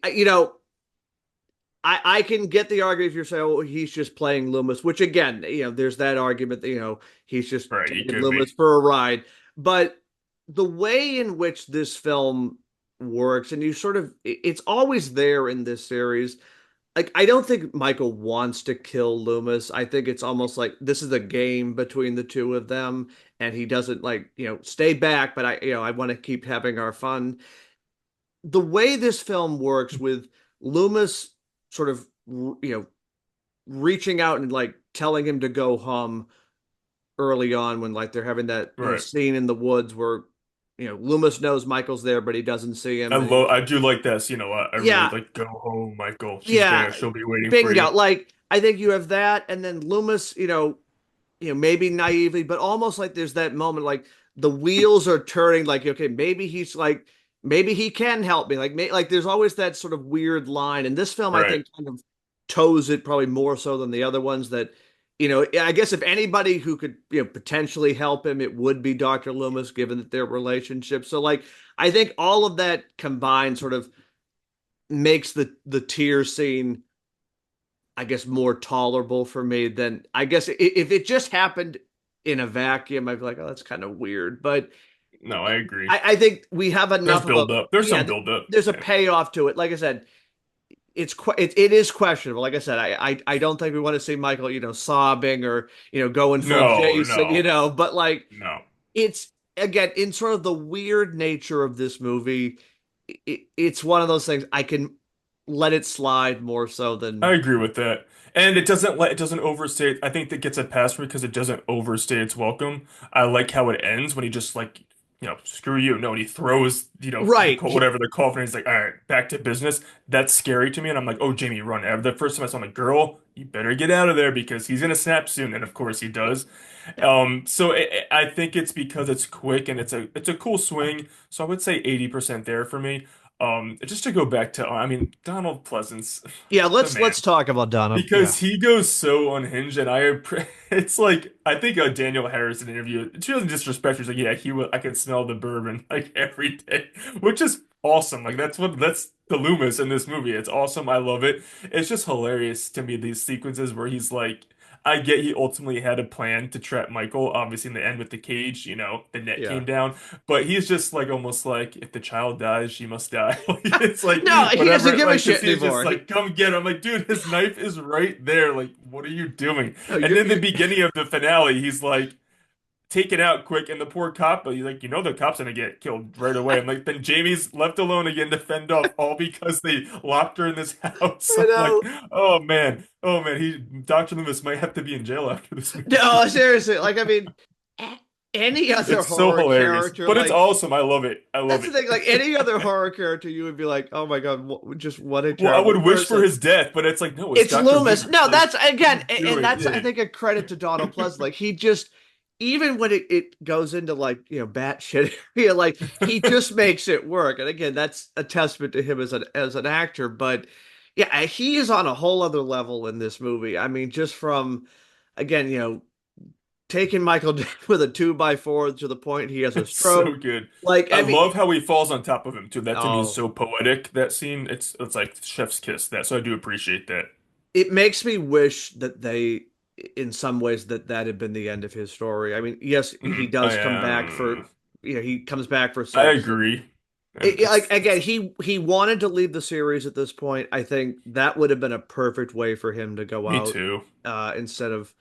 I can get the argument if you're saying, oh, he's just playing Loomis, which again, there's that argument that, he's just Right, he taking could be. Loomis for a ride. But the way in which this film works, and you sort of, it's always there in this series. Like, I don't think Michael wants to kill Loomis. I think it's almost like this is a game between the two of them, and he doesn't like, stay back, but I want to keep having our fun. The way this film works with Loomis sort of, reaching out and like telling him to go home early on when like they're having that, Right. scene in the woods where, Loomis knows Michael's there, but he doesn't see him. And I do like that scene a lot. I really yeah, like go home, Michael. yeah, She'll be waiting for you. bingo. Like, I think you have that, and then Loomis, maybe naively, but almost like there's that moment, like the wheels are turning, like, okay, maybe he's like, maybe he can help me. Like there's always that sort of weird line. And this film, I Right. think, kind of toes it probably more so than the other ones that, I guess if anybody who could, potentially help him, it would be Dr. Loomis, given that their relationship. So like, I think all of that combined sort of makes the tear scene, I guess, more tolerable for me than, I guess, if it just happened in a vacuum, I'd be like, oh, that's kind of weird. But No, I agree. I think we have There's enough of a, build up. There's yeah, some build up. there's a Yeah. payoff to it. Like I said, it is questionable. Like I said, I don't think we want to see Michael, sobbing or, going full No, Jason, no, but like no. it's, again, in sort of the weird nature of this movie, it's one of those things I can let it slide more so I than, agree with that. And it doesn't overstay. I think that gets a pass for me because it doesn't overstay its welcome. I like how it ends when he just like, screw you. No, and he throws, right. whatever the coffin. And he's like, all right, back to business. That's scary to me. And I'm like, oh, Jamie, run. The first time I saw him, like, girl, you better get out of there because he's gonna snap soon. And of course he does. Yeah. So I think it's because it's quick and it's a cool swing. So I would say 80% there for me. Just to go back to, I mean, Donald Pleasance, Yeah, the let's man, talk about Donna. Yeah. because he goes so unhinged, and it's like I think Daniel Harrison interview. It's really disrespectful. He's like, yeah, I can smell the bourbon like every day, which is awesome. Like that's the Loomis in this movie. It's awesome. I love it. It's just hilarious to me these sequences where he's like. I get he ultimately had a plan to trap Michael, obviously in the end with the cage, the net Yeah. came down, but he's just like almost like if the child dies, she must die. Like, it's like No, he doesn't whatever, give a like the shit scene's just anymore. like come get him. Like, dude, his knife is right there. Like, what are you doing? No, And then the beginning of the finale, he's like taken out quick, and the poor cop, but he's like, the cop's gonna get killed right away. I'm like, then Jamie's left alone again to fend off, all because they locked her in this house. I I'm like, know. oh man, Dr. Loomis might have to be in jail after this movie. No, seriously. Like, I mean, any other It's so horror hilarious, character, but it's like awesome. I love it. I love that's the it. thing. Like any other horror character, you would be like, "Oh my God, just what a Well, I terrible would wish for person." his death, but it's like, no, it's It's Dr. Loomis. Loomis. No, Like, that's what are again, you and doing? that's I Yeah. think a credit to Donald Pleasant. Like he just, even when it goes into like batshit area, like he just makes it work. And again, that's a testament to him as an actor. But yeah, he is on a whole other level in this movie. I mean, just from again, taking Michael with a 2x4 to the point he has a It's so stroke. good. Like I I mean, love how he falls on top of him too. That to me is oh, so poetic. That scene, it's like chef's kiss. That so I do appreciate that. it makes me wish that they, in some ways, that had been the end of his story. I mean, yes, he Mhm. does come back for, he comes back for I some. agree, and Like again, it's he wanted to leave the series at this point. I think that would have been a perfect way for him to go me out, too. instead of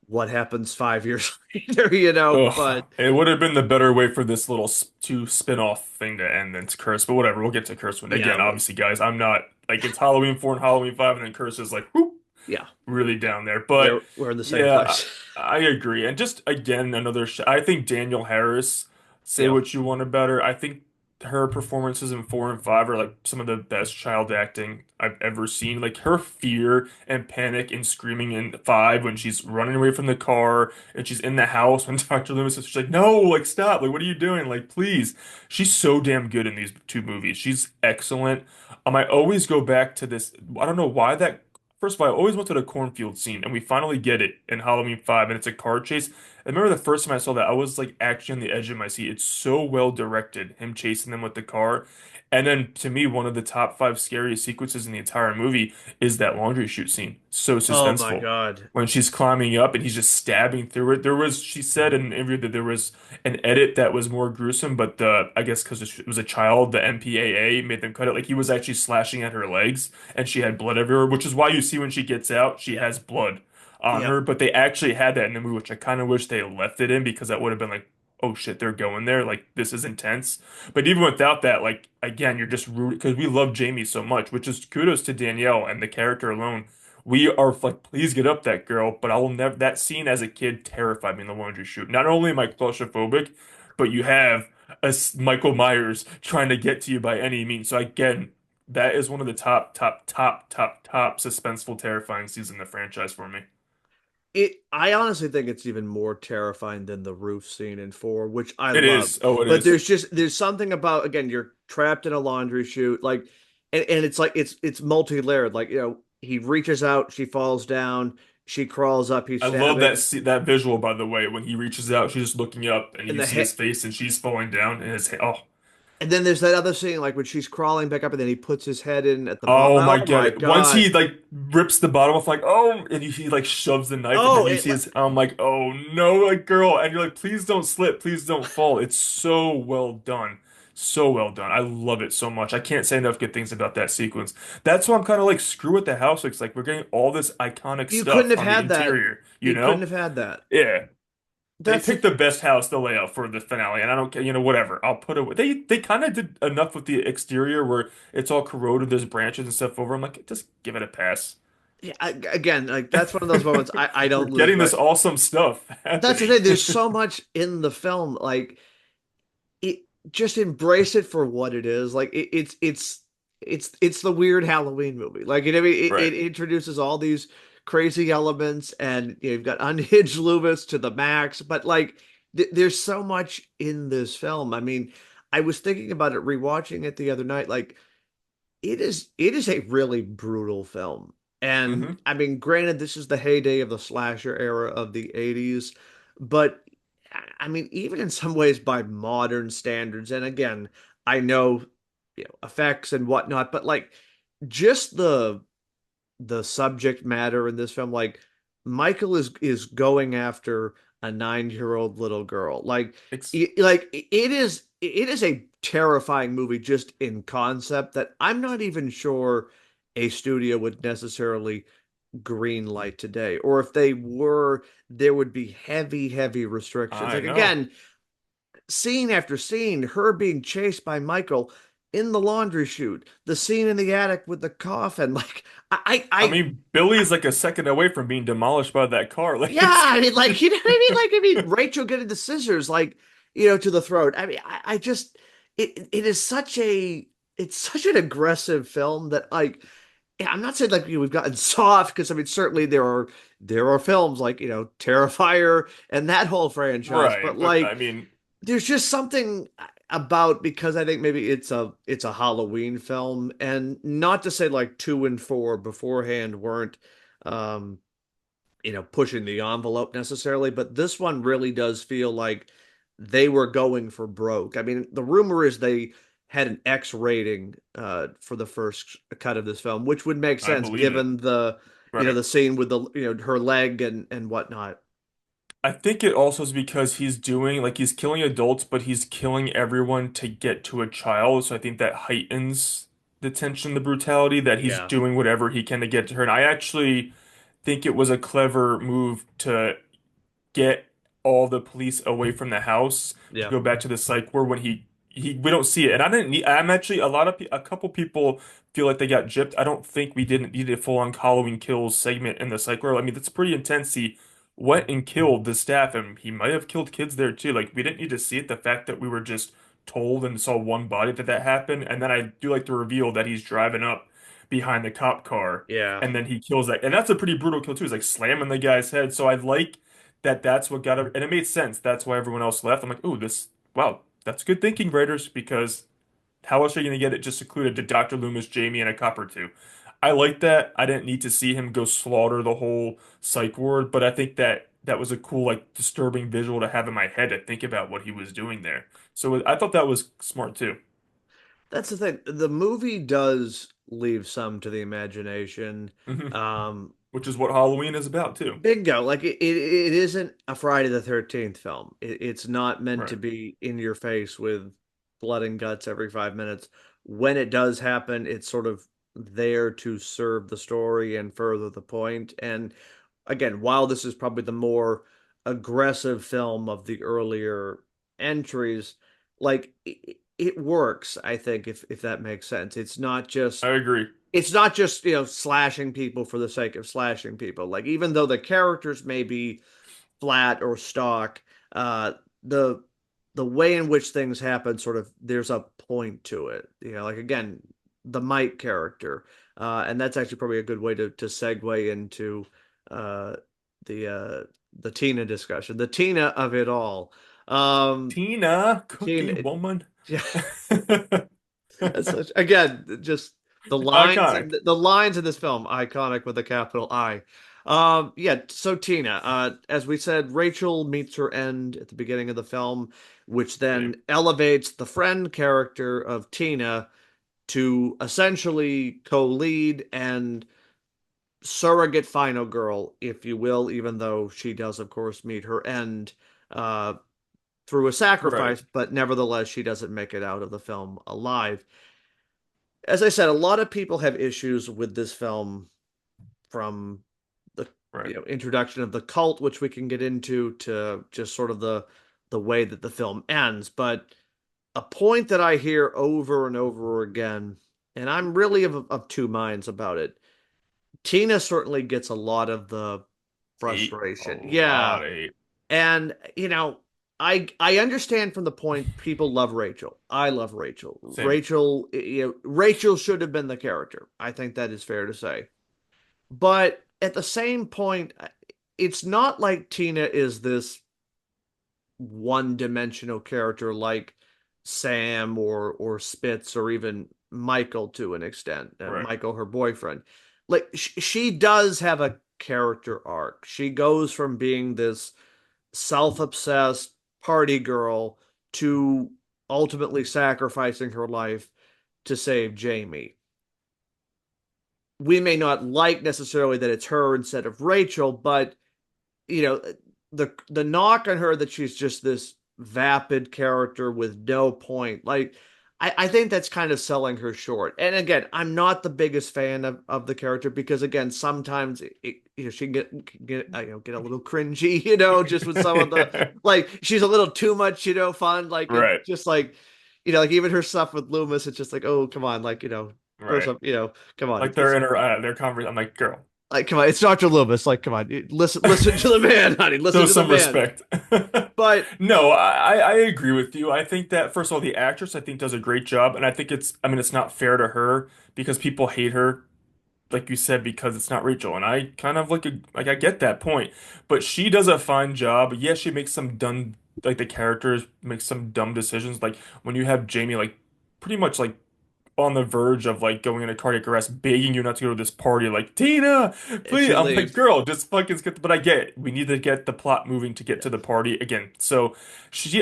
what happens 5 years later. Oh, But it would have been the better way for this little two spin-off thing to end than to Curse, but whatever. We'll get to Curse one yeah, again. well, Obviously, guys, I'm not like it's Halloween 4 and Halloween 5, and then Curse is like whoop, yeah, really down there. But we're in the same yeah, place. I agree. And just again, another sh I think Daniel Harris, say Yeah. what you want about her. I think her performances in 4 and 5 are like some of the best child acting I've ever seen. Like her fear and panic and screaming in 5 when she's running away from the car and she's in the house when Dr. Loomis is she's like, no, like stop, like what are you doing? Like please. She's so damn good in these two movies. She's excellent. I always go back to this. I don't know why that. First of all, I always wanted a cornfield scene, and we finally get it in Halloween 5, and it's a car chase. I remember the first time I saw that, I was like actually on the edge of my seat. It's so well directed, him chasing them with the car. And then to me, one of the top 5 scariest sequences in the entire movie is that laundry chute scene. So Oh my suspenseful. God. When she's climbing up and he's just stabbing through it. She said in an interview that there was an edit that was more gruesome, but I guess because it was a child, the MPAA made them cut it. Like he was actually slashing at her legs and she had blood everywhere, which is why you see when she gets out, she has blood on Yep. her. But they actually had that in the movie, which I kind of wish they left it in because that would have been like, oh shit, they're going there. Like this is intense. But even without that, like again, you're just rooting because we love Jamie so much, which is kudos to Danielle and the character alone. We are like, please get up that girl. But I will never, that scene as a kid terrified me in the laundry chute. Not only am I claustrophobic, but you have Michael Myers trying to get to you by any means. So again, that is one of the top suspenseful, terrifying scenes in the franchise for me. I honestly think it's even more terrifying than the roof scene in 4, which I It love. is. Oh, it But is. there's something about, again, you're trapped in a laundry chute, like, and it's like it's multi-layered. Like, he reaches out, she falls down, she crawls up, he's I love that stabbing, that visual, by the way, when he reaches out, she's just looking up, and and you the see his hit, face, and she's falling down, and oh, and then there's that other scene, like when she's crawling back up, and then he puts his head in at the oh bottom. my Oh my God! Once God. he like rips the bottom off, like oh, and he like shoves the knife, and Oh, then you see his. I'm like, oh no, like girl, and you're like, please don't slip, please don't fall. It's so well done, so well done. I love it so much. I can't say enough good things about that sequence. That's why I'm kind of like screw with the house. It's like we're getting all this iconic you couldn't stuff have on the had that. interior, you You couldn't know? have had that. Yeah. They That's picked the the best house to lay out for the finale, and I don't care, whatever. I'll put it. They kind of did enough with the exterior where it's all corroded, there's branches and stuff over. I'm like, just give it a pass. Yeah, again, like that's one of those moments I We're don't lose getting my. this awesome stuff That's the happening. thing. There's so much in the film. Like it, just embrace it for what it is. Like it's the weird Halloween movie. Like I mean, Right. it introduces all these crazy elements, and you've got unhinged Loomis to the max. But like, there's so much in this film. I mean, I was thinking about it, rewatching it the other night. Like it is a really brutal film. And Hmm. I mean, granted, this is the heyday of the slasher era of the 80s, but I mean, even in some ways by modern standards, and again, I know, effects and whatnot, but like just the subject matter in this film, like Michael is going after a 9-year-old little girl. It's It is a terrifying movie just in concept that I'm not even sure a studio would necessarily green light today. Or if they were, there would be heavy restrictions. I Like know. again, scene after scene, her being chased by Michael. in the laundry chute, the scene in the attic with the coffin. Like, I, I I, mean, Billy is like a second away from being demolished by that car. Like yeah, it's I mean, like, you know what I mean? Like, I mean, Rachel getting the scissors, like, to the throat. I mean, I just, it is such it's such an aggressive film that, like, yeah, I'm not saying like we've gotten soft because I mean certainly there are films like Terrifier and that whole franchise, but right, but I like mean, there's just something about because I think maybe it's a Halloween film, and not to say like 2 and 4 beforehand weren't um pushing the envelope necessarily, but this one really does feel like they were going for broke. I mean, the rumor is they had an X rating for the first cut of this film, which would make I sense believe it. given the Right. the scene with the her leg and whatnot. I think it also is because he's killing adults, but he's killing everyone to get to a child. So I think that heightens the tension, the brutality that he's Yeah, doing whatever he can to get to her. And I actually think it was a clever move to get all the police away from the house to yeah. go back to the psych ward when he we don't see it. And I didn't need I'm actually a couple people feel like they got gypped. I don't think we didn't need a full-on Halloween kills segment in the psych ward. I mean, that's pretty intense. He went and killed the staff and he might have killed kids there too. Like we didn't need to see it. The fact that we were just told and saw one body that happened. And then I do like to reveal that he's driving up behind the cop car Yeah. and then he kills that. And that's a pretty brutal kill too. He's like slamming the guy's head. So I like that's what got and it made sense. That's why everyone else left. I'm like, oh, wow, that's good thinking, writers, because how else are you gonna get it just secluded to Dr. Loomis, Jamie, and a cop or two? I like that. I didn't need to see him go slaughter the whole psych ward, but I think that was a cool, like, disturbing visual to have in my head to think about what he was doing there. So I thought that was smart too. That's the thing. The movie does leave some to the imagination. Hmm. Um, Which is what Halloween is about too. Bingo. Like it isn't a Friday the 13th film. It's not meant to Right. be in your face with blood and guts every 5 minutes. When it does happen, it's sort of there to serve the story and further the point. And again, while this is probably the more aggressive film of the earlier entries, like it works, I think, if that makes sense. I agree. It's not just slashing people for the sake of slashing people. Like even though the characters may be flat or stock, the way in which things happen, sort of, there's a point to it. Like again, the Mike character, and that's actually probably a good way to segue into uh, the uh, the Tina discussion, the Tina of it all. Tina, Cookie Tina, Woman. yeah, again, just Iconic. the lines in this film, iconic with a capital I. Yeah, so Tina, as we said, Rachel meets her end at the beginning of the film, which then Same. elevates the friend character of Tina to essentially co-lead and surrogate final girl, if you will, even though she does, of course, meet her end uh, through a Right. sacrifice, but nevertheless, she doesn't make it out of the film alive. As I said, a lot of people have issues with this film from the Right. introduction of the cult, which we can get into, to just sort of the way that the film ends. But a point that I hear over and over again, and I'm really of two minds about it. Tina certainly gets a lot of the Hate. A frustration. Yeah. lot of hate. And I understand from the point people love Rachel. I love Rachel. Same. Rachel should have been the character. I think that is fair to say. But at the same point, it's not like Tina is this one-dimensional character like Sam or Spitz or even Michael to an extent. Right. Michael, her boyfriend. Like she does have a character arc. She goes from being this self-obsessed party girl to ultimately sacrificing her life to save Jamie. We may not like necessarily that it's her instead of Rachel, but you know, the knock on her that she's just this vapid character with no point. Like I think that's kind of selling her short. And again, I'm not the biggest fan of the character because again, sometimes she can get a little cringy, just with some of the like she's a little too much, fun. Like it Right. just like like even her stuff with Loomis, it's just like, oh, come on, like, or Right. some, come on, Like they're in their conversation. I'm like, girl, like, come on, it's Dr. Loomis, like, come on, listen to the man, honey, listen show to the some man. respect. But No, I agree with you. I think that first of all, the actress I think does a great job, and I think I mean, it's not fair to her because people hate her, like you said, because it's not Rachel, and I kind of like I get that point, but she does a fine job. Yes, she makes some dumb like the characters make some dumb decisions, like when you have Jamie like pretty much like on the verge of like going into cardiac arrest, begging you not to go to this party. Like, Tina, and please. she I'm like, leaves. girl, just fucking skip. But I get it. We need to get the plot moving to get to the Yes, party again. So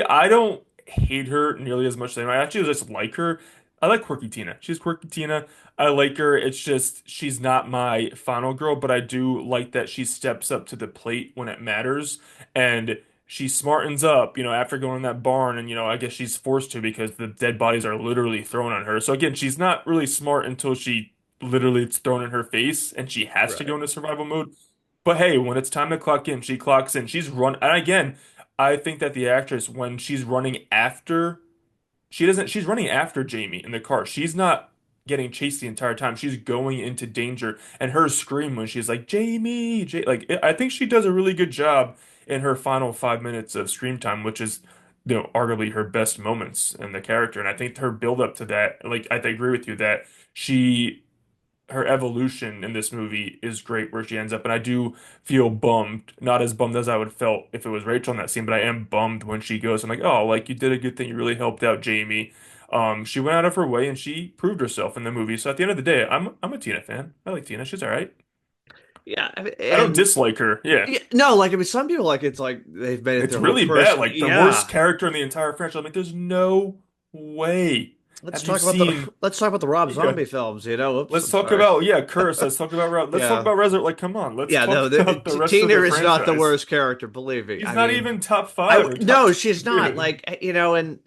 I don't hate her nearly as much as I actually just like her. I like quirky Tina. She's quirky Tina. I like her. It's just she's not my final girl, but I do like that she steps up to the plate when it matters. And she smartens up, after going in that barn, and I guess she's forced to because the dead bodies are literally thrown on her. So again, she's not really smart until she literally it's thrown in her face and she has to go right. into survival mode. But hey, when it's time to clock in, she clocks in. She's run, and again, I think that the actress when she's running after she's running after Jamie in the car. She's not getting chased the entire time. She's going into danger. And her scream when she's like, Jamie, I think she does a really good job in her final 5 minutes of screen time, which is, arguably her best moments in the character. And I think her build up to that, like, I agree with you that she her evolution in this movie is great where she ends up. And I do feel bummed, not as bummed as I would felt if it was Rachel in that scene, but I am bummed when she goes. I'm like, oh, like you did a good thing. You really helped out Jamie. She went out of her way and she proved herself in the movie. So at the end of the day, I'm a Tina fan. I like Tina. She's all right. Yeah, I don't and dislike her. Yeah. yeah, no, like I mean, some people like it's like they've made it It's their whole really bad. person. Like the worst Yeah, character in the entire franchise. I'm like, there's no way. let's Have you talk about the seen? let's talk about the Rob Yeah. Zombie films. Oops, Let's I'm talk sorry. about Curse. Let's talk Yeah, about Resurrect. Like, come on, let's yeah, talk no, about the rest of Tina the is not the franchise. worst character, believe me. He's I not mean, even top five or top no, ten. she's not. Dude. Like, and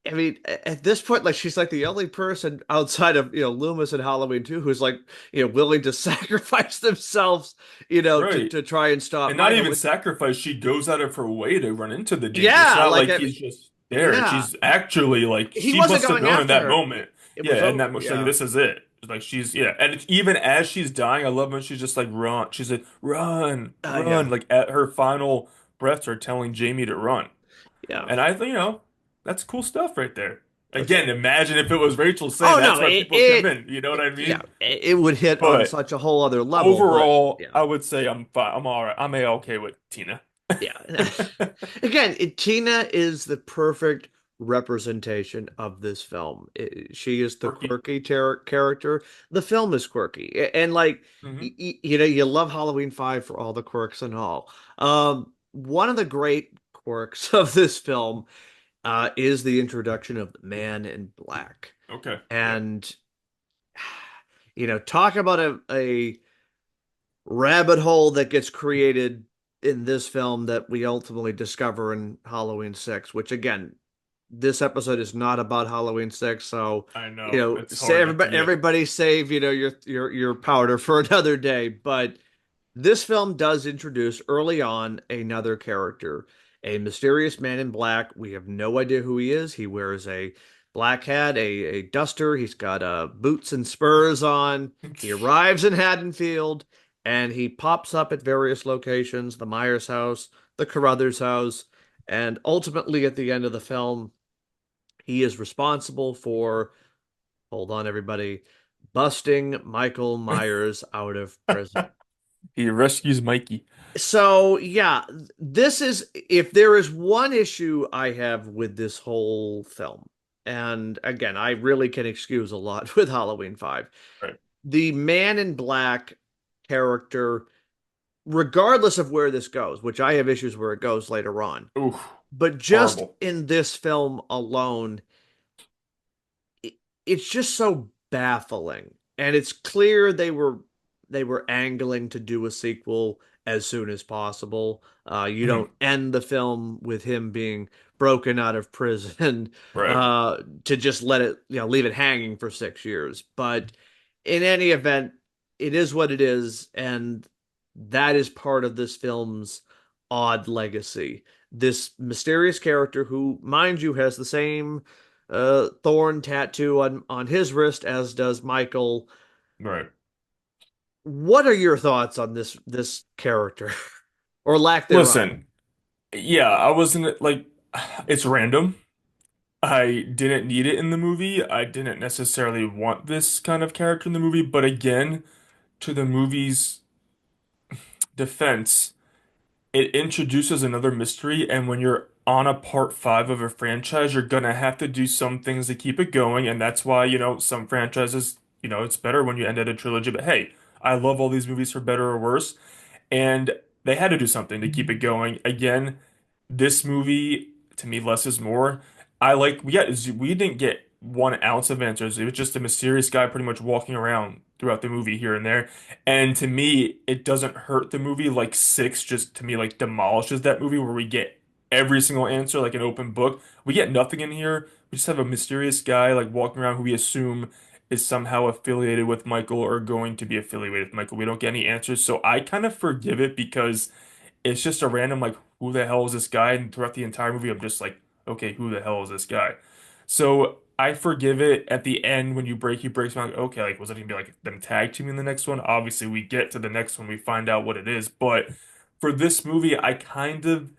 I mean, at this point, like she's like the only person outside of Loomis and Halloween 2 who's like willing to sacrifice themselves, to Right. try and stop And not Michael. even Which sacrifice. She goes out of her way to run into the danger. It's yeah, not like like I mean, he's just there. yeah, She's actually like, he she wasn't must have going known in after that her. moment. It Yeah. was And over. that she's like, Yeah, this is it. Like, yeah. And even as she's dying, I love when she's just like, run. She's like, run, run. yeah, Like, at her final breaths are telling Jamie to run. yeah. And I think, that's cool stuff right there. Okay. Again, imagine if it was Rachel saying Oh no, that's why people come in. You know what I yeah, mean? it would hit on But such a whole other level. But overall, yeah, I would say I'm fine. I'm all right. I'm a-okay with Tina. yeah. Again, Tina is the perfect representation of this film. She is the Quirky. quirky character. The film is quirky, and like Hmm. you love Halloween 5 for all the quirks and all. One of the great quirks of this film is the introduction of the Man in Black, Okay. Yeah. and talk about a rabbit hole that gets created in this film that we ultimately discover in Halloween 6, which again, this episode is not about Halloween 6, so I know. It's say hard not to. Yeah. everybody save, your powder for another day, but this film does introduce early on another character, a mysterious man in black. We have no idea who he is. He wears a black hat, a duster. He's got boots and spurs on. He arrives in Haddonfield and he pops up at various locations, the Myers house, the Carruthers house, and ultimately at the end of the film, he is responsible for, hold on, everybody, busting Michael Myers out of prison. He rescues Mikey. So yeah, this is, if there is one issue I have with this whole film, and again, I really can excuse a lot with Halloween 5. Right. The Man in Black character, regardless of where this goes, which I have issues where it goes later on, Ooh, but just horrible. in this film alone, it's just so baffling. And it's clear they were angling to do a sequel as soon as possible. You Mhm. don't end the film with him being broken out of prison Right. to just let it, leave it hanging for 6 years. But in any event, it is what it is, and that is part of this film's odd legacy. This mysterious character who, mind you, has the same thorn tattoo on his wrist, as does Michael. Right. What are your thoughts on this character or lack thereof? Listen, yeah, I wasn't like it's random. I didn't need it in the movie. I didn't necessarily want this kind of character in the movie, but again, to the movie's defense, it introduces another mystery, and when you're on a part five of a franchise, you're gonna have to do some things to keep it going, and that's why, some franchises, it's better when you end at a trilogy, but hey, I love all these movies for better or worse, and they had to do something to keep it going. Again, this movie, to me, less is more. We didn't get 1 ounce of answers. It was just a mysterious guy pretty much walking around throughout the movie here and there. And to me, it doesn't hurt the movie like Six just to me like demolishes that movie where we get every single answer like an open book. We get nothing in here. We just have a mysterious guy like walking around who we assume is somehow affiliated with Michael or going to be affiliated with Michael. We don't get any answers. So I kind of forgive it because it's just a random like who the hell is this guy? And throughout the entire movie, I'm just like, okay, who the hell is this guy? So I forgive it at the end when he breaks down, like, okay, like was it gonna be like them tag teaming the next one? Obviously, we get to the next one, we find out what it is. But for this movie, I kind of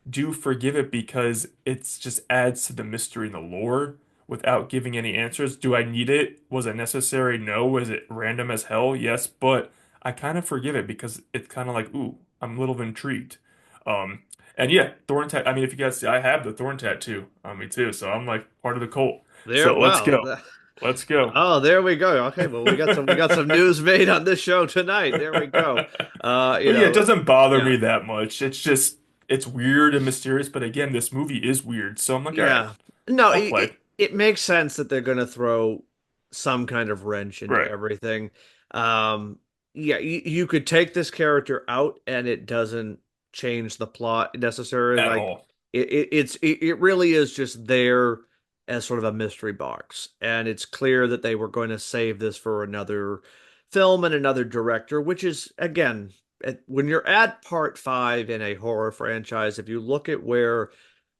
do forgive it because it's just adds to the mystery and the lore without giving any answers. Do I need it? Was it necessary? No. Was it random as hell? Yes, but I kind of forgive it because it's kind of like, ooh, I'm a little intrigued. Um, and yeah, thorn tat. I mean, if you guys see, I have the thorn tattoo on me too, so I'm like part of the cult. There, So let's well, go. Let's go. oh, there we go. Okay, well, we got some news made on this show tonight. There we go. But yeah, it doesn't bother Yeah, me that much. It's just it's weird and mysterious, but again, this movie is weird, so I'm like, all right, yeah. No, I'll it, play. it it makes sense that they're going to throw some kind of wrench into Right. everything. Um, yeah, you could take this character out and it doesn't change the plot necessarily. At Like all. it really is just there as sort of a mystery box, and it's clear that they were going to save this for another film and another director, which is again, when you're at part five in a horror franchise, if you look at where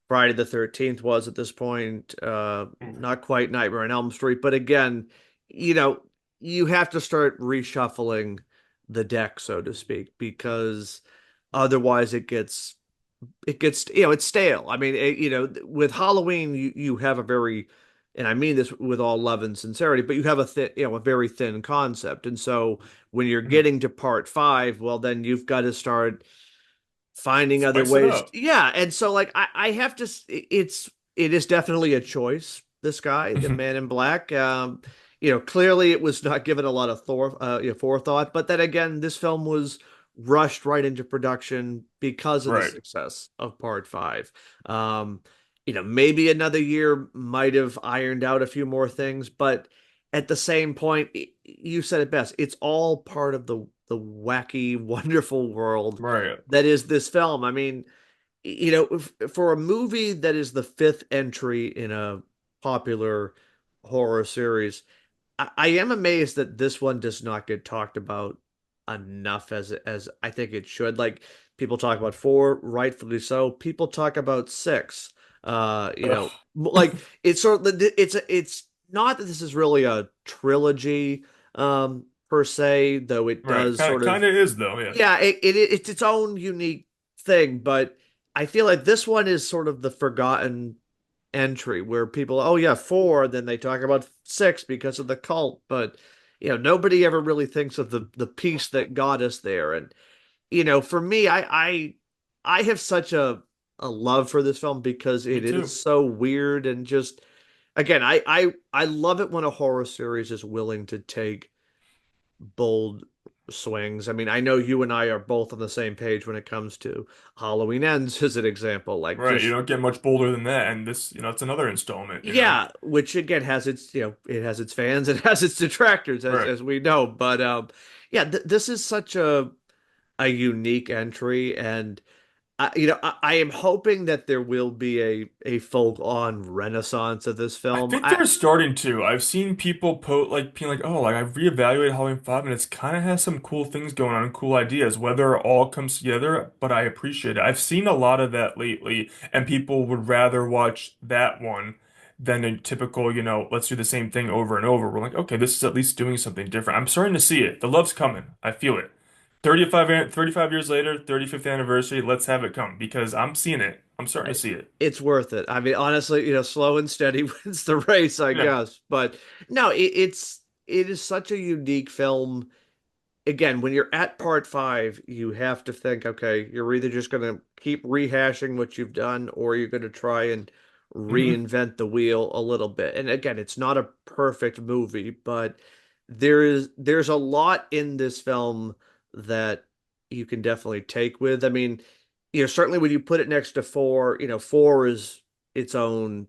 Friday the 13th was at this point. Mhm. Not quite Nightmare on Elm Street, but again, you know, you have to start reshuffling the deck, so to speak, because otherwise it gets it's stale. I mean, with Halloween, you have a very, and I mean this with all love and sincerity, but you have a very thin concept, and so when you're Mhm. getting to part five, well, then you've got to start finding other Spice it ways. up. Yeah, and so like I have to. It is definitely a choice. This guy, the Man in Black. Clearly it was not given a lot of forethought. But then again, this film was rushed right into production because of the Right. success of Part Five. Maybe another year might have ironed out a few more things, but at the same point, you said it best. It's all part of the wacky, wonderful world Right. that is this film. I mean, for a movie that is the fifth entry in a popular horror series, I am amazed that this one does not get talked about enough as I think it should. Like people talk about four, rightfully so. People talk about six. Ugh. Like it's sort of it's not that this is really a trilogy per se, though it Right. does Kind of sort kind of of is though, yeah. yeah, it's its own unique thing, but I feel like this one is sort of the forgotten entry where people, oh yeah, four, then they talk about six because of the cult, but nobody ever really thinks of the piece that got us there. And for me, I have such a love for this film because Me it is too. so weird and just again, I love it when a horror series is willing to take bold swings. I mean, I know you and I are both on the same page when it comes to Halloween Ends as an example. Like Right. You just don't get much bolder than that. And this, it's another installment. yeah, which again has its it has its fans, it has its detractors as Right. as we know. But yeah, this is such a unique entry, and I am hoping that there will be a full on renaissance of this I film. think they're starting to. I've seen people like being like, oh, like I've reevaluated Halloween 5 and it's kind of has some cool things going on and cool ideas, whether it all comes together, but I appreciate it. I've seen a lot of that lately, and people would rather watch that one than a typical, let's do the same thing over and over. We're like, okay, this is at least doing something different. I'm starting to see it. The love's coming. I feel it. 35 years later, 35th anniversary, let's have it come because I'm seeing it. I'm starting to I- see it. It's worth it. I mean, honestly, slow and steady wins the race, I Yeah. guess. But no, it is such a unique film. Again, when you're at part five, you have to think, okay, you're either just going to keep rehashing what you've done, or you're going to try and Hmm. reinvent the wheel a little bit. And again, it's not a perfect movie, but there's a lot in this film that you can definitely take with. I mean, certainly when you put it next to four, four is its own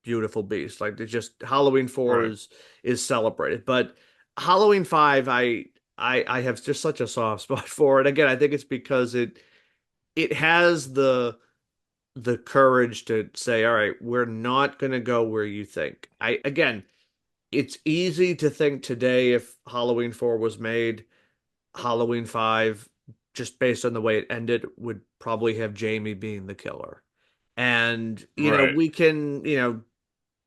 beautiful beast. Like it's just Halloween four Right. is celebrated, but Halloween five, I have just such a soft spot for it. Again, I think it's because it has the courage to say, all right, we're not going to go where you think. Again, it's easy to think today if Halloween 4 was made, Halloween 5, just based on the way it ended, would probably have Jamie being the killer. And, Right. we can,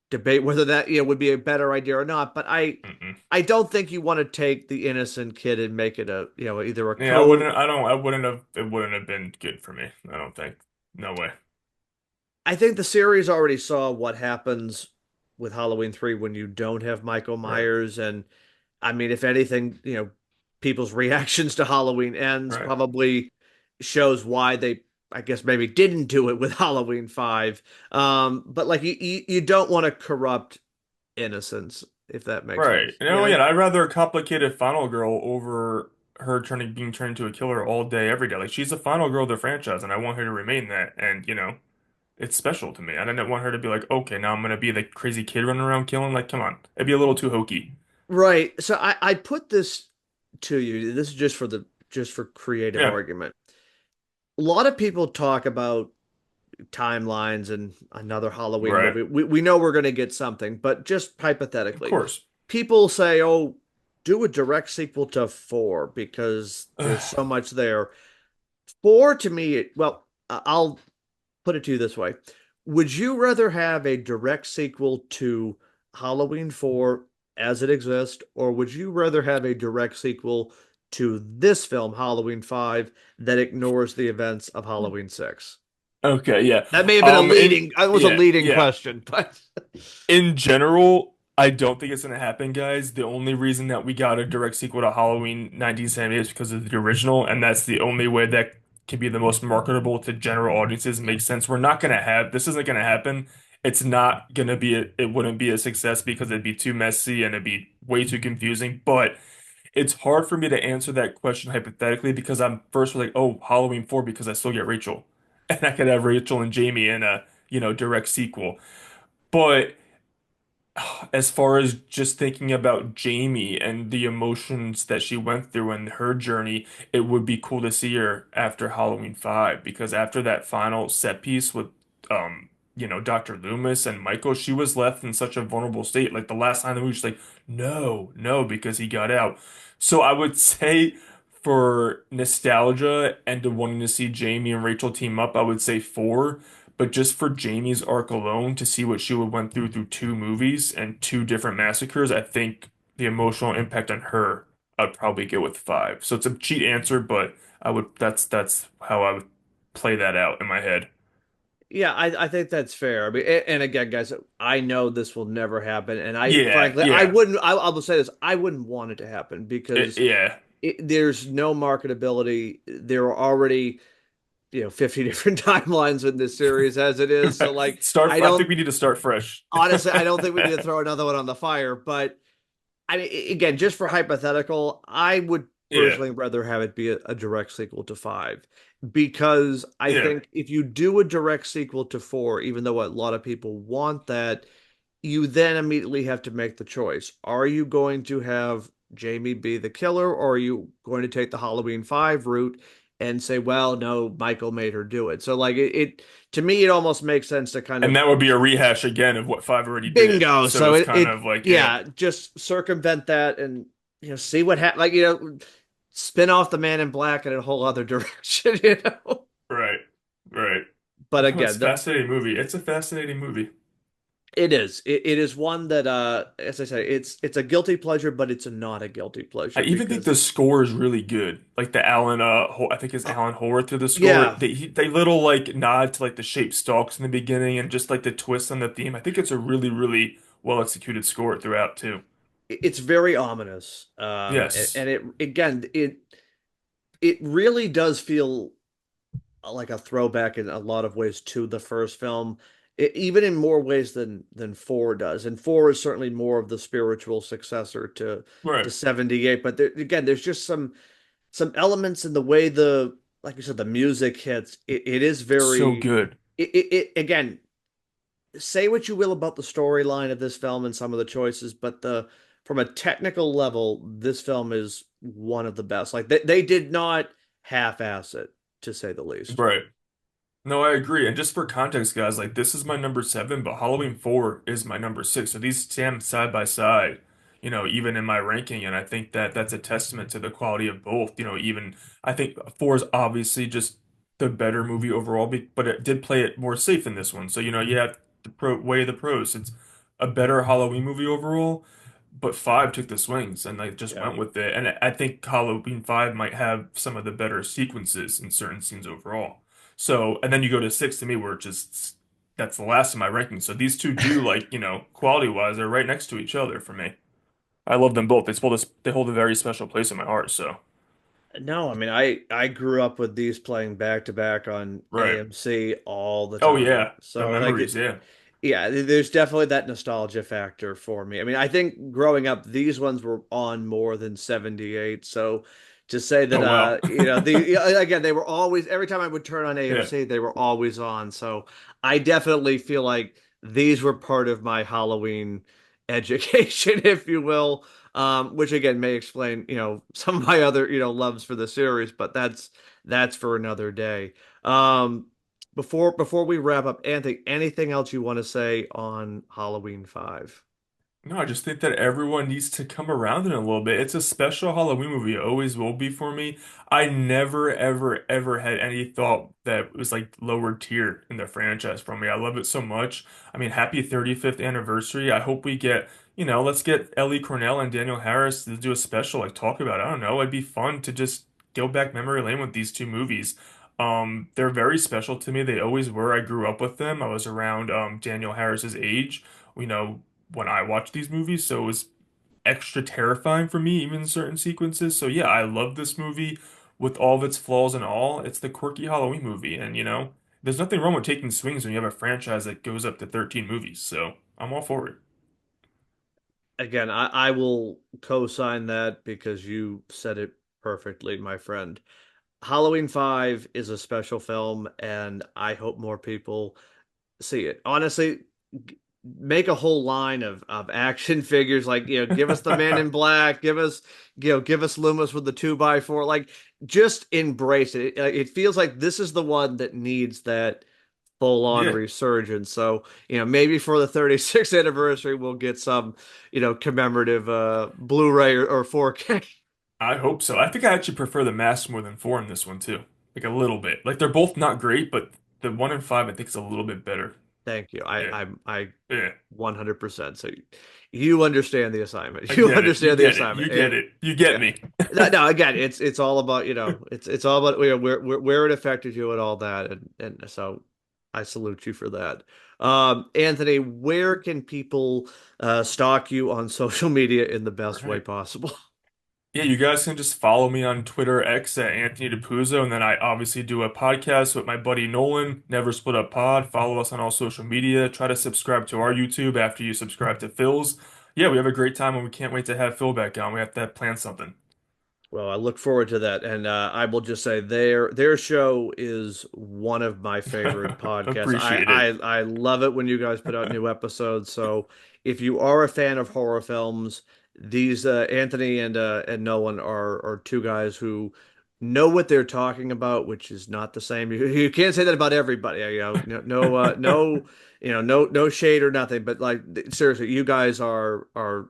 debate whether that, would be a better idea or not, but Mm-mm. I don't think you want to take the innocent kid and make it a, either a Yeah, co I wouldn't have, it wouldn't have been good for me. I don't think. No way. I think the series already saw what happens with Halloween 3 when you don't have Michael Right. Myers. And I mean, if anything, people's reactions to Halloween Ends Right. probably shows why they, I guess, maybe didn't do it with Halloween 5. But like, you don't want to corrupt innocence, if that makes any Right. sense. You know, yeah, I'd rather a complicated final girl over her being turned into a killer all day, every day. Like she's the final girl of the franchise, and I want her to remain that. And it's special to me. I didn't want her to be like, okay, now I'm gonna be the crazy kid running around killing. Like, come on, it'd be a little too hokey. Right. So I put this to you. This is just for creative Yeah, argument. A lot of people talk about timelines and another Halloween right. movie. We know we're going to get something, but just Of hypothetically, course. people say, "Oh, do a direct sequel to 4 because there's Ugh. so much there." 4 to me, well, I'll put it to you this way. Would you rather have a direct sequel to Halloween 4 as it exists, or would you rather have a direct sequel to this film, Halloween 5, that ignores the events of Halloween 6? Okay, yeah. That may have been it was a Yeah, leading yeah. question, but In general, I don't think it's gonna happen, guys. The only reason that we got a direct sequel to Halloween 1978 is because of the original, and that's the only way that can be the most marketable to general audiences. Makes sense. We're not gonna have this isn't gonna happen. It's not gonna be it wouldn't be a success because it'd be too messy and it'd be way too confusing. But it's hard for me to answer that question hypothetically because I'm first like, oh, Halloween 4 because I still get Rachel. And I could have Rachel and Jamie in a, direct sequel. But as far as just thinking about Jamie and the emotions that she went through and her journey, it would be cool to see her after Halloween 5 because after that final set piece with Dr. Loomis and Michael, she was left in such a vulnerable state. Like the last line of the movie, she's like, no, no, because he got out. So I would say for nostalgia and to wanting to see Jamie and Rachel team up, I would say 4. But just for Jamie's arc alone, to see what she would went through two movies and two different massacres, I think the emotional impact on her, I'd probably go with 5. So it's a cheat answer, but I would that's how I would play that out in my head. yeah, I think that's fair. I mean, and again, guys, I know this will never happen, and I Yeah, frankly, I yeah, wouldn't. I will say this: I wouldn't want it to happen because yeah. there's no marketability. There are already 50 different timelines in this series as it is. So like, Start. I I think don't we need to start fresh. honestly, I don't think we need to throw another one on the fire. But I mean, again, just for hypothetical, I would Yeah, personally rather have it be a direct sequel to 5 because I yeah. think if you do a direct sequel to 4, even though a lot of people want that, you then immediately have to make the choice. Are you going to have Jamie be the killer, or are you going to take the Halloween 5 route and say, well, no, Michael made her do it? So, like, to me, it almost makes sense to kind And of that would be a rehash again of what 5 already did. bingo. So So, it's kind of like, yeah, yeah, just circumvent that and, see what happens. Like, spin off the Man in Black in a whole other direction. right, right. But No, it's again, a fascinating movie. It's a fascinating movie. It is. It is one that, as I say, it's a guilty pleasure, but it's not a guilty I pleasure even think because, the score is really good. Like the Alan, I think it's uh, Alan Howarth through the score. yeah, They little like nod to like the shaped stalks in the beginning and just like the twist on the theme. I think it's a really, really well executed score throughout too. it's very ominous. Yes, And it again, it really does feel like a throwback in a lot of ways to the first film, even in more ways than four does. And four is certainly more of the spiritual successor to right. 78. But there, again, there's just some elements in the way the like you said the music hits. It is So very good. it again. Say what you will about the storyline of this film and some of the choices, but the from a technical level, this film is one of the best. Like they did not half-ass it, to say the least. Right. No, I agree. And just for context, guys, like this is my number seven, but Halloween 4 is my number six. So these stand side by side, even in my ranking. And I think that that's a testament to the quality of both. Even I think 4 is obviously just the better movie overall, but it did play it more safe in this one. So, you have the weigh the pros. It's a better Halloween movie overall, but 5 took the swings and they just Yeah. went with it. And I think Halloween 5 might have some of the better sequences in certain scenes overall. So, and then you go to 6 to me, where it just that's the last of my ranking. So these two do like, quality wise, they're right next to each other for me. I love them both. They hold a very special place in my heart. So, No, I mean I grew up with these playing back to back on right. AMC all the Oh time. yeah, the So like memories. Yeah. yeah, there's definitely that nostalgia factor for me. I mean, I think growing up these ones were on more than 78. So to say that Oh wow. again they were always every time I would turn on Yeah. AMC they were always on. So I definitely feel like these were part of my Halloween education, if you will, which again may explain, some of my other, loves for the series, but that's for another day. Um, before we wrap up, Anthony, anything else you want to say on Halloween 5? No, I just think that everyone needs to come around in a little bit. It's a special Halloween movie. It always will be for me. I never, ever, ever had any thought that it was like lower tier in the franchise for me. I love it so much. I mean, happy 35th anniversary. I hope we get, let's get Ellie Cornell and Daniel Harris to do a special, like talk about it. I don't know. It'd be fun to just go back memory lane with these two movies. They're very special to me. They always were. I grew up with them. I was around Daniel Harris's age. You know, when I watch these movies, so it was extra terrifying for me, even in certain sequences. So yeah, I love this movie with all of its flaws and all. It's the quirky Halloween movie, and there's nothing wrong with taking swings when you have a franchise that goes up to 13 movies. So I'm all for it. Again, I will co-sign that because you said it perfectly, my friend. Halloween 5 is a special film, and I hope more people see it. Honestly, make a whole line of action figures, like, give us the Man in Black, give us Loomis with the 2x4, like just embrace it. It feels like this is the one that needs that full on Yeah, resurgence. So, maybe for the 36th anniversary we'll get some, commemorative Blu-ray or 4K. I hope so. I think I actually prefer the mask more than 4 in this one too. Like a little bit. Like they're both not great, but the 1 and 5 I think is a little bit better. Thank you. Yeah, I yeah. 100%. So you understand the assignment. I You get it. You understand the get it. assignment. You get it. You get Yeah. me. No, no, again, it's all about, it's all about, where it affected you and all that. And so I salute you for that. Anthony, where can people stalk you on social media in the best way Right. possible? Yeah, you guys can just follow me on Twitter X at Anthony DePuzzo, and then I obviously do a podcast with my buddy Nolan, Never Split Up Pod. Follow us on all social media. Try to subscribe to our YouTube after you subscribe to Phil's. Yeah, we have a great time, and we can't wait to have Phil back on. We have to plan something. Well, I look forward to that, and I will just say their show is one of my favorite podcasts. I Appreciate I it. I love it when you guys put out new episodes. So if you are a fan of horror films, these Anthony and Nolan are two guys who know what they're talking about, which is not the same. You can't say that about everybody. No shade or nothing, but like seriously, you guys are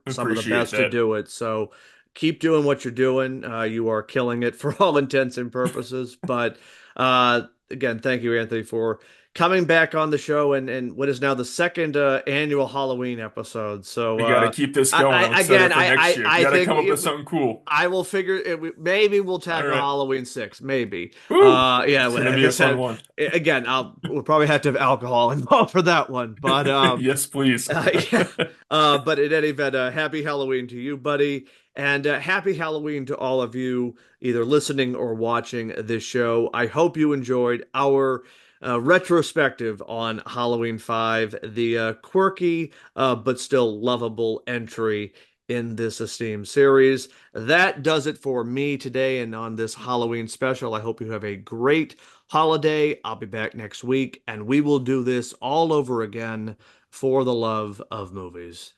some of the Appreciate best to that. do it. So keep doing what you're doing. You are killing it for all intents and purposes. But again, thank you, Anthony, for coming back on the show and what is now the second annual Halloween episode. So We got to keep this going. I'm again, excited for next year. We I got to think come up with something cool. I will figure it. Maybe we'll All tackle right. Halloween 6. Maybe. Woo! Yeah. It's gonna Like be I a fun said, one. again, we'll probably have to have alcohol involved for that one. But Yes, please. yeah. But in any event, happy Halloween to you, buddy, and happy Halloween to all of you either listening or watching this show. I hope you enjoyed our retrospective on Halloween 5, the quirky but still lovable entry in this esteemed series. That does it for me today and on this Halloween special. I hope you have a great holiday. I'll be back next week, and we will do this all over again for the love of movies.